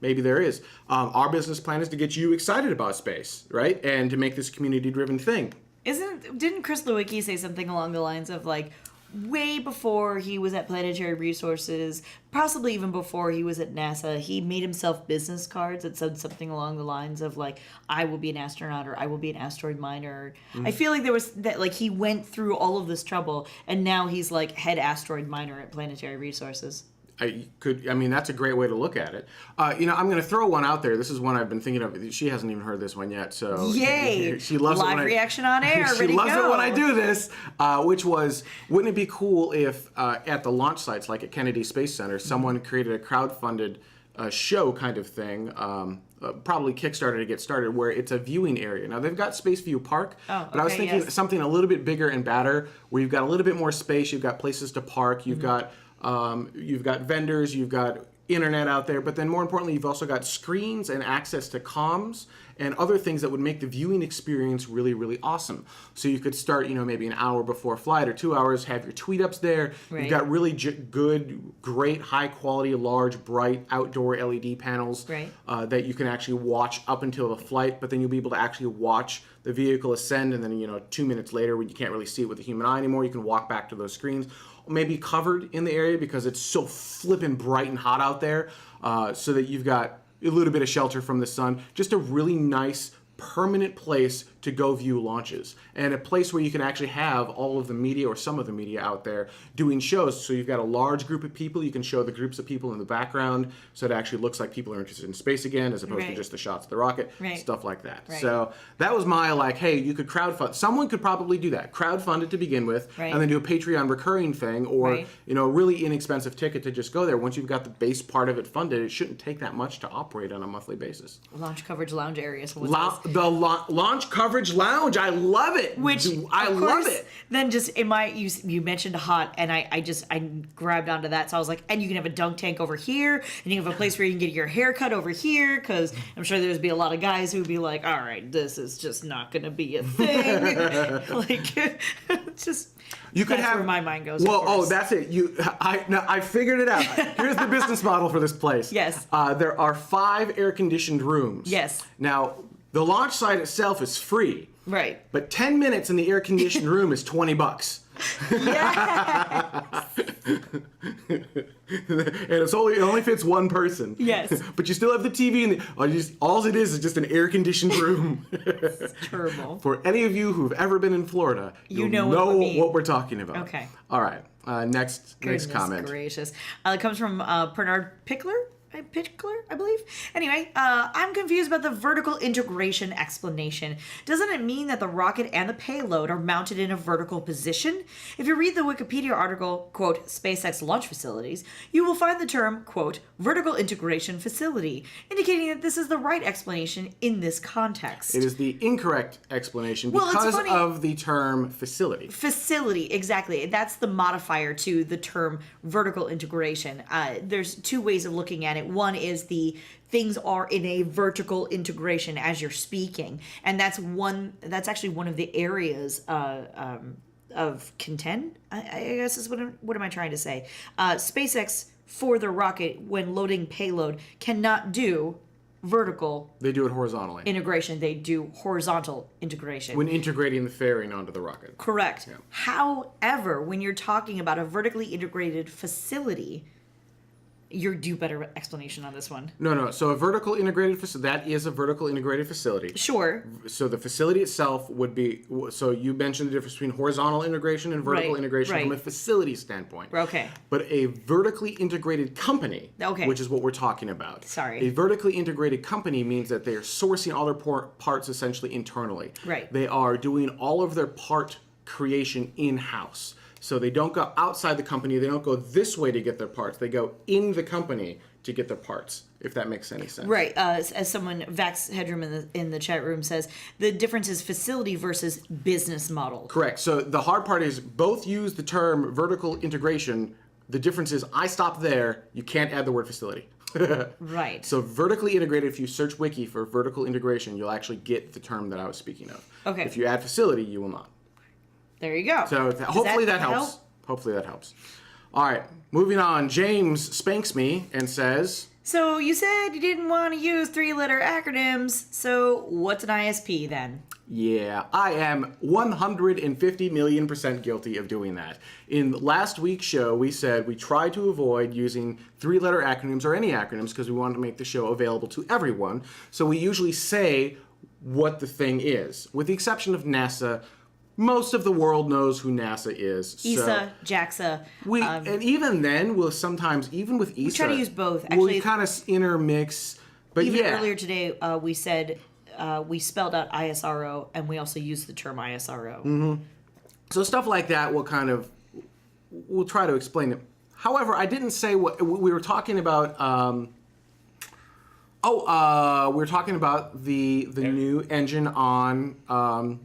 Maybe there is. Our business plan is to get you excited about space, right? And to make this community-driven thing. Didn't Chris Lewicki say something along the lines of like, way before he was at Planetary Resources, possibly even before he was at NASA, he made himself business cards that said something along the lines of like, I will be an astronaut, or I will be an asteroid miner. I feel like there was that, like, he went through all of this trouble and now he's like head asteroid miner at Planetary Resources. That's a great way to look at it. I'm going to throw one out there. This is one I've been thinking of. She hasn't even heard this one yet, so yay! She loves Live it when reaction on air. She ready loves to go. it when I do this. Which was, wouldn't it be cool if at the launch sites, like at Kennedy Space Center, someone created a crowd-funded show kind of thing, probably Kickstarter to get started, where it's a viewing area. Now they've got Space View Park, but I was thinking something a little bit bigger and badder, where you've got a little bit more space, you've got places to park, you've got vendors, you've got internet out there, but then more importantly, you've also got screens and access to comms and other things that would make the viewing experience really, really awesome. So you could start, maybe an hour before flight or 2 hours, have your tweet ups there. Right. You've got really good, great, high quality, large, bright outdoor LED panels Right. that you can actually watch up until the flight, but then you'll be able to actually watch the vehicle ascend, and then 2 minutes later, when you can't really see it with the human eye anymore, you can walk back to those screens. Maybe covered in the area because it's so flippin' bright and hot out there, so that you've got a little bit of shelter from the sun. Just a really nice, permanent place to go view launches, and a place where you can actually have all of the media or some of the media out there doing shows. So you've got a large group of people. You can show the groups of people in the background, so it actually looks like people are interested in space again, as opposed to Right. just the shots of the rocket, Right. stuff like that. Right. So that was my hey, you could crowdfund. Someone could probably do that, crowdfund it to begin with, Right. and then do a Patreon recurring thing, or Right. a really inexpensive ticket to just go there. Once you've got the base part of it funded, it shouldn't take that much to operate on a monthly basis. Launch coverage lounge area. So Launch coverage lounge. I love it. Which I of love course, it. Then just in my you mentioned hot, and I grabbed onto that. So I was like, and you can have a dunk tank over here, and you have a place where you can get your hair cut over here, because I'm sure there's be a lot of guys who would be like, all right, this is just not going to be a thing. It's just. You could that's have where my mind goes. Well, of course. that's it. I figured it out. Here's the business model for this place. Yes. There are 5 air-conditioned rooms. Yes. Now, the launch site itself is free. Right. But 10 minutes in the air-conditioned room is $20. Yes. And it only fits one person. Yes. But you still have the TV, and all it is just an air-conditioned room. It's terrible. For any of you who've ever been in Florida, you'll know what we're talking about. Okay. All right. Next comment. Goodness gracious. It comes from Bernard Pickler, I believe. Anyway, I'm confused about the vertical integration explanation. Doesn't it mean that the rocket and the payload are mounted in a vertical position? If you read the Wikipedia article, quote, SpaceX launch facilities, you will find the term, quote, vertical integration facility, indicating that this is the right explanation in this context. It is the incorrect explanation Well, it's because funny. of the term facility. Facility, exactly. That's the modifier to the term vertical integration. There's 2 ways of looking at it. One is the things are in a vertical integration as you're speaking, and that's actually one of the areas of contend. I guess is what am I trying to say? SpaceX for the rocket when loading payload cannot do vertical. They do it horizontally. Integration. They do horizontal integration. When integrating the fairing onto the rocket. Correct. Yeah. However, when you're talking about a vertically integrated facility, you're due better explanation on this one. No. So a vertical integrated facility, that is a vertical integrated facility. Sure. So the facility itself would be, so you mentioned the difference between horizontal integration and vertical Right, integration right. from a facility standpoint. Okay. But a vertically integrated company, Okay. which is what we're talking about. Sorry. A vertically integrated company means that they're sourcing all their parts essentially internally. Right. They are doing all of their part creation in-house. So they don't go outside the company. They don't go this way to get their parts. They go in the company to get their parts, if that makes any sense. Right. As someone, Vax Headroom in the chat room says, the difference is facility versus business model. Correct. So the hard part is both use the term vertical integration. The difference is I stop there. You can't add the word facility. Right. So vertically integrated, if you search Wiki for vertical integration, you'll actually get the term that I was speaking of. Okay. If you add facility, you will not. There you go. So hopefully that helps. help? Hopefully that helps. All right, moving on. James spanks me and says, So you said you didn't want to use 3-letter acronyms. So what's an ISP then? yeah, I am 150 million% guilty of doing that. In last week's show, we said we try to avoid using 3-letter acronyms or any acronyms because we wanted to make the show available to everyone. So we usually say what the thing is, with the exception of NASA. Most of the world knows who NASA is. ESA, JAXA. And even then, we'll sometimes, even with ESA, try to use both. We'll Actually, kind of intermix. But even yeah, earlier today, we said we spelled out ISRO, and we also used the term ISRO. Mm-hmm. So stuff like that, we'll try to explain it. However, I didn't say what we were talking about. We were talking about the new engine on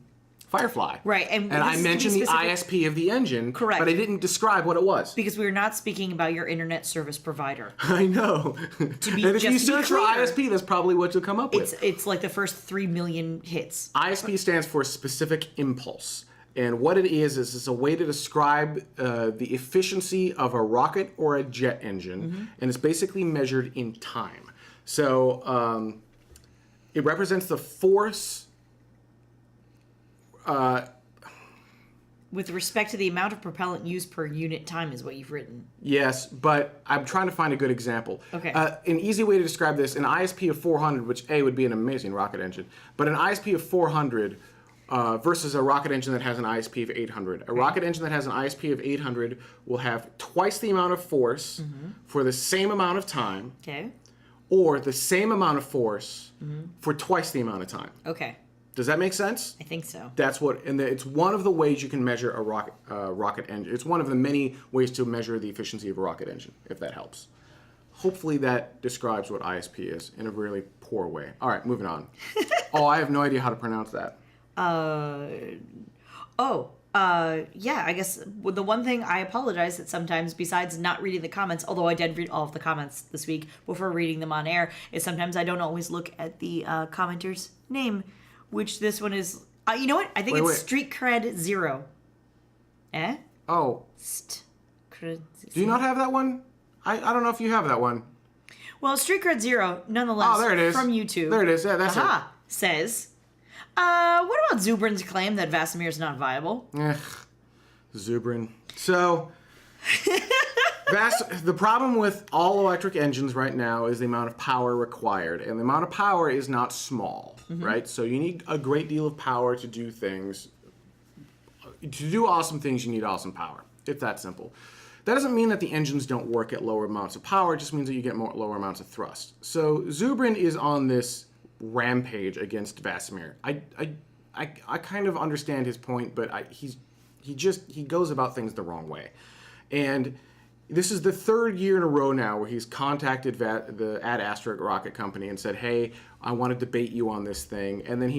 Firefly. Right, and I this is to be mentioned the specific- ISP of the engine, Correct. but I didn't describe what it was. Because we're not speaking about your internet service provider. I know. be- and if just you to be search for clear, ISP, that's probably what you'll come up with. It's like the first 3 million hits. ISP stands for specific impulse. And what it is it's a way to describe the efficiency of a rocket or a jet engine, and it's basically measured in time. So it represents the force With respect to the amount of propellant used per unit time is what you've written. Yes, but I'm trying to find a good example. Okay. An easy way to describe this, an ISP of 400, which would be an amazing rocket engine, but an ISP of 400 versus a rocket engine that has an ISP of 800. A rocket engine that has an ISP of 800 will have twice the amount of force for the same amount of time, Okay. or the same amount of force for twice the amount of time. Okay. Does that make sense? I think so. That's what, and it's one of the ways you can measure a rocket engine. It's one of the many ways to measure the efficiency of a rocket engine, if that helps. Hopefully that describes what ISP is in a really poor way. All right, moving on. I have no idea how to pronounce that. Yeah, I guess the one thing I apologize that sometimes, besides not reading the comments, although I did read all of the comments this week before reading them on air, is sometimes I don't always look at the commenter's name, which this one is. You know what? I think it's Street Cred 0. Eh? Oh. Cred. Do you not have that one? I don't know if you have that one. Well, Street Cred 0, nonetheless, Oh, there it is. from YouTube. There it is. Yeah, that's it. Says, what about Zubrin's claim that Vasimir is not viable? Zubrin. So, the problem with all electric engines right now is the amount of power required. And the amount of power is not small, right? So you need a great deal of power to do things. To do awesome things, you need awesome power. It's that simple. That doesn't mean that the engines don't work at lower amounts of power. It just means that you get lower amounts of thrust. So Zubrin is on this rampage against Vasimir. I kind of understand his point, but he goes about things the wrong way. And this is the third year in a row now where he's contacted the Ad Astra rocket company and said, hey, I want to debate you on this thing. And then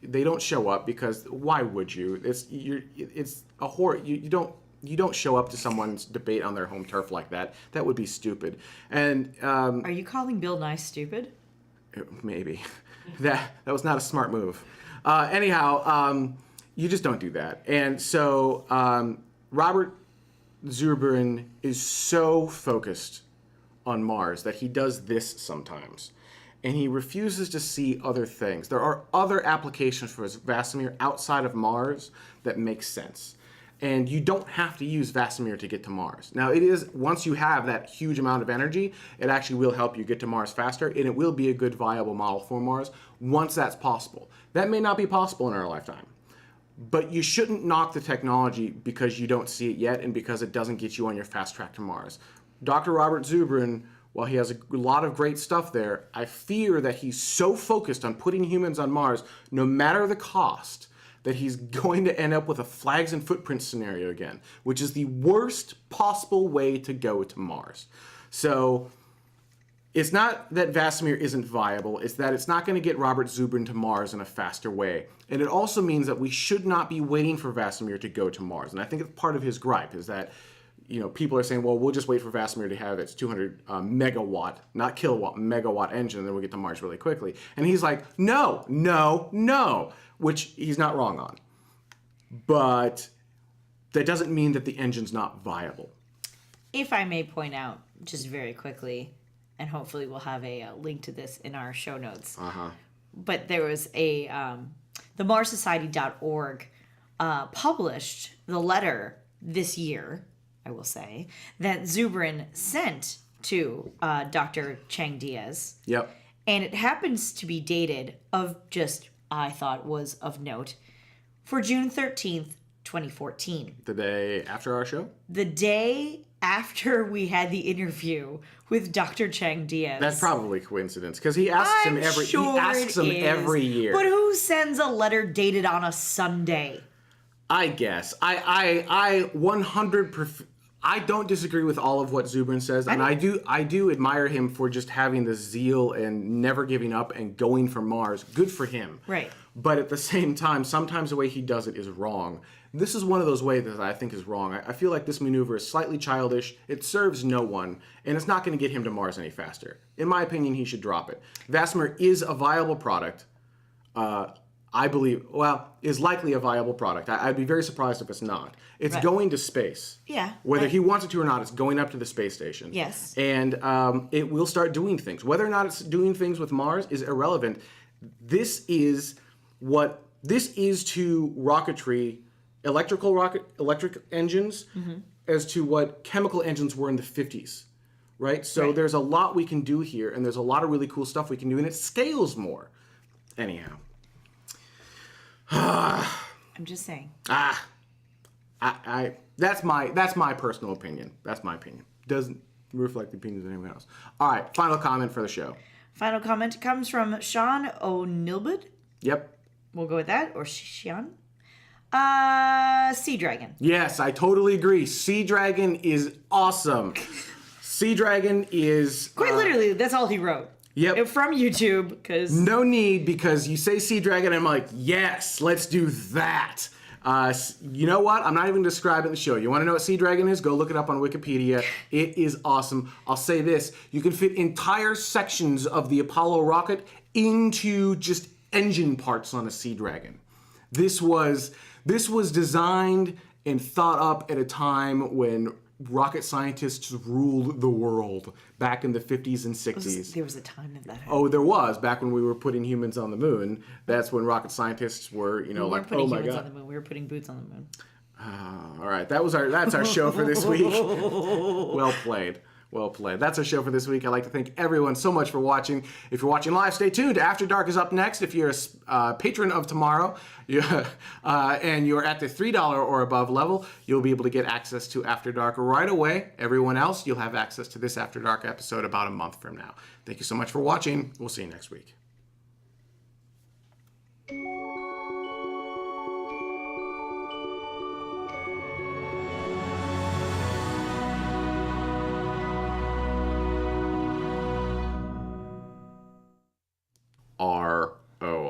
they don't show up because why would you? It's a horror. You don't show up to someone's debate on their home turf like that. That would be stupid. And Are you calling Bill Nye stupid? Maybe. That was not a smart move. Anyhow, you just don't do that. And so Robert Zubrin is so focused on Mars that he does this sometimes. And he refuses to see other things. There are other applications for Vasimir outside of Mars that make sense. And you don't have to use Vasimir to get to Mars. Now, it is, once you have that huge amount of energy, it actually will help you get to Mars faster, and it will be a good viable model for Mars once that's possible. That may not be possible in our lifetime. But you shouldn't knock the technology because you don't see it yet and because it doesn't get you on your fast track to Mars. Dr. Robert Zubrin, while he has a lot of great stuff there, I fear that he's so focused on putting humans on Mars, no matter the cost, that he's going to end up with a flags and footprints scenario again, which is the worst possible way to go to Mars. So it's not that Vasimir isn't viable, it's that it's not going to get Robert Zubrin to Mars in a faster way. And it also means that we should not be waiting for Vasimir to go to Mars. And I think it's part of his gripe is that, people are saying, well, we'll just wait for Vasimir to have its 200 megawatt, not kilowatt, megawatt engine, and then we'll get to Mars really quickly. And he's like, no, which he's not wrong on. But that doesn't mean that the engine's not viable. If I may point out, just very quickly, and hopefully we'll have a link to this in our show notes. But there was the MarsSociety.org published the letter this year, I will say, that Zubrin sent to Dr. Chang Diaz. Yep. And it happens to be dated I thought was of note, for June 13th, 2014. The day after our show? The day after we had the interview with Dr. Chang Diaz. That's probably coincidence, because he asks him every year. But who sends a letter dated on a Sunday? I guess. I I don't disagree with all of what Zubrin says, and I do admire him for just having the zeal and never giving up and going for Mars. Good for him. Right. But at the same time, sometimes the way he does it is wrong. This is one of those ways that I think is wrong. I feel like this maneuver is slightly childish. It serves no one, and it's not going to get him to Mars any faster. In my opinion, he should drop it. Vasmer is a viable product. I believe, is likely a viable product. I'd be very surprised if it's not. It's going to space. Yeah. Whether he wants it to or not, it's going up to the space station. Yes. And it will start doing things. Whether or not it's doing things with Mars is irrelevant. This is to rocketry, electric engines, as to what chemical engines were in the 50s. Right? So there's a lot we can do here, and there's a lot of really cool stuff we can do, and it scales more. Anyhow. I'm just saying. That's my personal opinion. That's my opinion. Doesn't reflect the opinions of anyone else. All right, final comment for the show. Final comment comes from Sean O'Nilbud. Yep. We'll go with that, or Sean. Sea Dragon. Yes, I totally agree. Sea Dragon is awesome. Sea Dragon is Quite literally, that's all he wrote. Yep. From YouTube, because... No need, because you say Sea Dragon, and I'm like, yes, let's do that. You know what? I'm not even describing the show. You want to know what Sea Dragon is? Go look it up on Wikipedia. It is awesome. I'll say this. You can fit entire sections of the Apollo rocket into just engine parts on a Sea Dragon. This was designed and thought up at a time when rocket scientists ruled the world back in the 50s and 60s. There was a time of that. Oh, there was. Back when we were putting humans on the moon. That's when rocket scientists were, we weren't putting humans on the moon. We were putting boots on the moon. All right. That's our show for this week. Well played. Well played. That's our show for this week. I'd like to thank everyone so much for watching. If you're watching live, stay tuned. After Dark is up next. If you're a patron of tomorrow and you're at the $3 or above level, you'll be able to get access to After Dark right away. Everyone else, you'll have access to this After Dark episode about a month from now. Thank you so much for watching. We'll see you next week.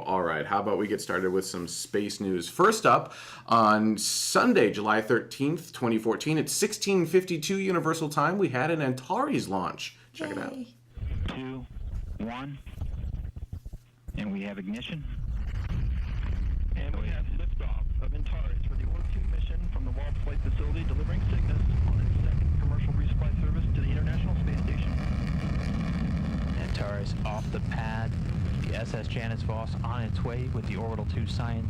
All right, how about we get started with some space news? First up, on Sunday, July 13th, 2014, at 16:52 Universal Time, we had an Antares launch. Check it out. 2, 1, and we have ignition. And we have liftoff of Antares for the Orb 2 mission from the Wall Flight Facility, delivering Cygnus on its second commercial resupply service to the International Space Station. Antares off the pad. The SS Janus Voss on its way with the Orbital 2 Science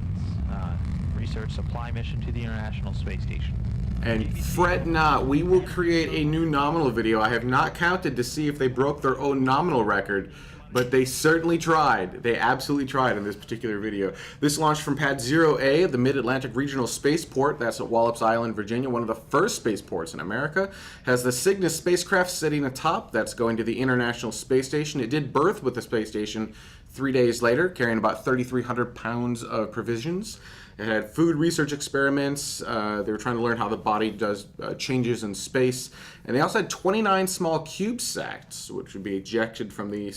research supply mission to the International Space Station. And fret not, we will create a new nominal video. I have not counted to see if they broke their own nominal record, but they certainly tried. They absolutely tried in this particular video. This launched from Pad 0A, the Mid-Atlantic Regional Spaceport. That's at Wallops Island, Virginia, one of the first spaceports in America. Has the Cygnus spacecraft sitting atop. That's going to the International Space Station. It did berth with the space station 3 days later, carrying about 3,300 pounds of provisions. It had food research experiments. They were trying to learn how the body does changes in space. And they also had 29 small CubeSats, which would be ejected from the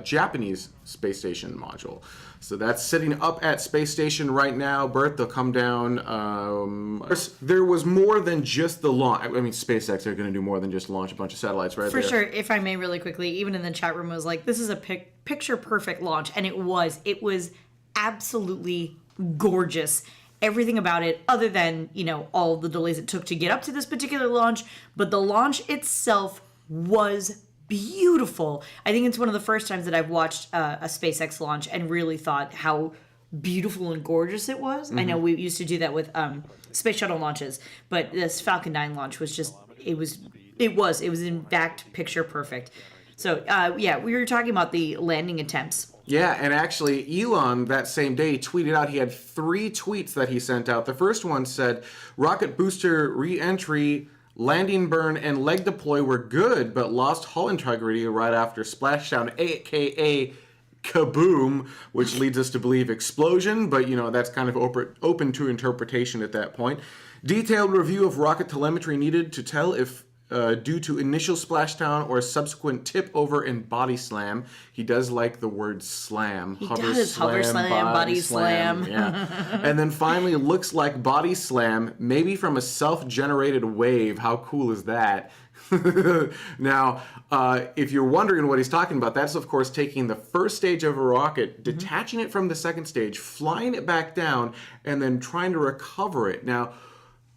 Japanese space station module. So that's sitting up at space station right now. Bert, they'll come down. There was more than just the launch. I mean, SpaceX are going to do more than just launch a bunch of satellites, right? For sure. If I may really quickly, even in the chat room was like, this is a picture perfect launch. And it was absolutely gorgeous. Everything about it, other than, all the delays it took to get up to this particular launch. But the launch itself was beautiful. I think it's one of the first times that I've watched a SpaceX launch and really thought how beautiful and gorgeous it was. Mm-hmm. I know we used to do that with space shuttle launches, but this Falcon 9 launch was just, it was in fact picture perfect. So we were talking about the landing attempts. Yeah, and actually Elon that same day tweeted out, he had 3 tweets that he sent out. The first one said, rocket booster re-entry, landing burn, and leg deploy were good, but lost hull integrity right after splashdown, aka kaboom, which leads us to believe explosion, but that's kind of open to interpretation at that point. Detailed review of rocket telemetry needed to tell if due to initial splashdown or subsequent tip over and body slam. He does like the word slam. He does. Hover slam, body slam. Yeah. And then finally, looks like body slam, maybe from a self-generated wave. How cool is that? Now, if you're wondering what he's talking about, that's of course taking the first stage of a rocket, detaching it from the second stage, flying it back down, and then trying to recover it. Now,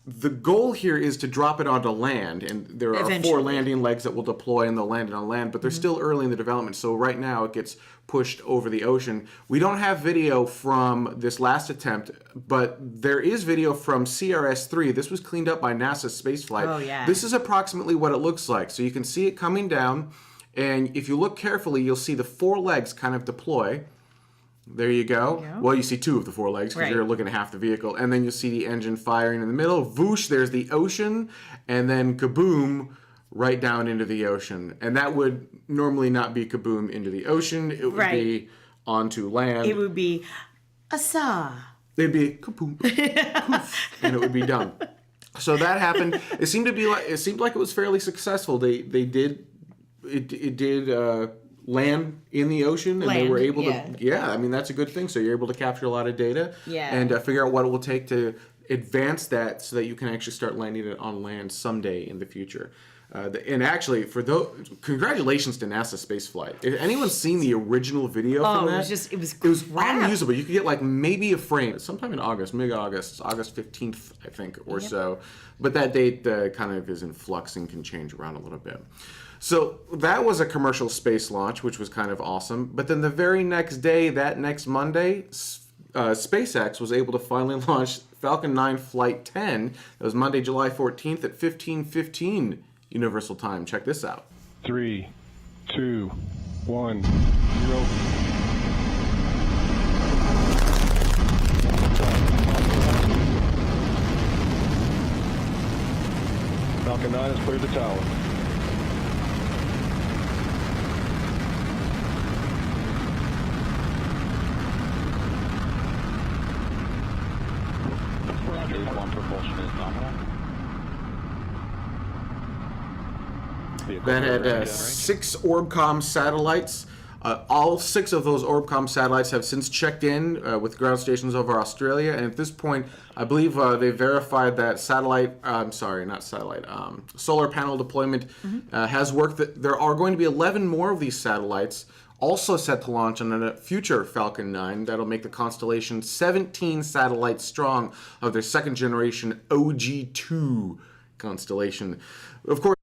the goal here is to drop it onto land, and there are Eventually. 4 landing legs that will deploy and they'll land it on land, but they're still early in the development, so right now it gets pushed over the ocean. We don't have video from this last attempt, but there is video from CRS-3. This was cleaned up by NASA spaceflight. Oh, yeah. This is approximately what it looks like. So you can see it coming down, and if you look carefully, you'll see the 4 legs kind of deploy. There you go. Well, you see 2 of the 4 legs because you're looking at half the vehicle. And then you'll see the engine firing in the middle. Voosh, there's the ocean. And then kaboom, right down into the ocean. And that would normally not be kaboom into the ocean. It would be onto land. It would be asa. It'd be kaboom, poof, and it would be done. So that happened. It seemed like it was fairly successful. It did land in the ocean, and they were able to. Yeah, I mean that's a good thing. So you're able to capture a lot of data, and figure out what it will take to advance that, so that you can actually start landing it on land someday in the future. And actually, congratulations to NASA spaceflight. If anyone's seen the original video from that, it was unusable. You could get like maybe a frame sometime in August, August 15th, I think, or so. But that date kind of is in flux and can change around a little bit. So that was a commercial space launch, which was kind of awesome. But then the very next day, that next Monday, SpaceX was able to finally launch Falcon 9 Flight 10. That was Monday, July 14th at 15:15 Universal Time. Check this out. 3, 2, 1, 0. Falcon 9 has cleared the tower. That had 6 Orbcomm satellites. All 6 of those Orbcomm satellites have since checked in with ground stations over Australia, and at this point, I believe they verified that solar panel deployment has worked. There are going to be 11 more of these satellites also set to launch on a future Falcon 9. That'll make the constellation 17 satellites strong of their second generation OG2 constellation. Of course,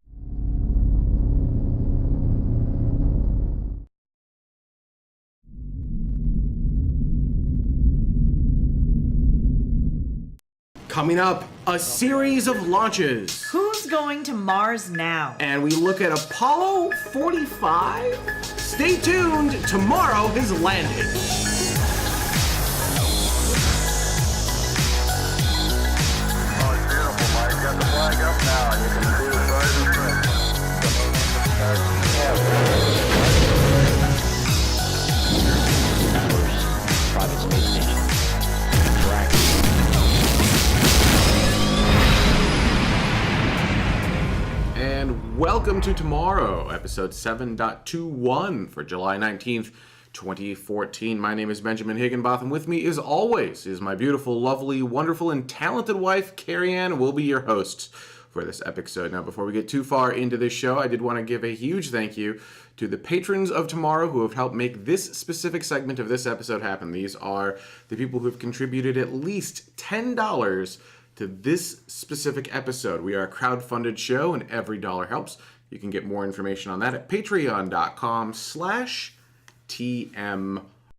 coming up, a series of launches. Who's going to Mars now? And we look at Apollo 45. Stay tuned. Tomorrow is landing. Oh, it's beautiful, Mike. Got the flag up now. You can see the stars and stripes. Private space station. And welcome to Tomorrow, episode 7.21 for July 19th, 2014. My name is Benjamin Higginbotham. With me, as always, is my beautiful, lovely, wonderful, and talented wife, Carrie Ann, will be your host for this episode. Now, before we get too far into this show, I did want to give a huge thank you to the patrons of Tomorrow who have helped make this specific segment of this episode happen. These are the people who have contributed at least $10 to this specific episode. We are a crowd-funded show, and every dollar helps. You can get more information on that at patreon.com/TMRO.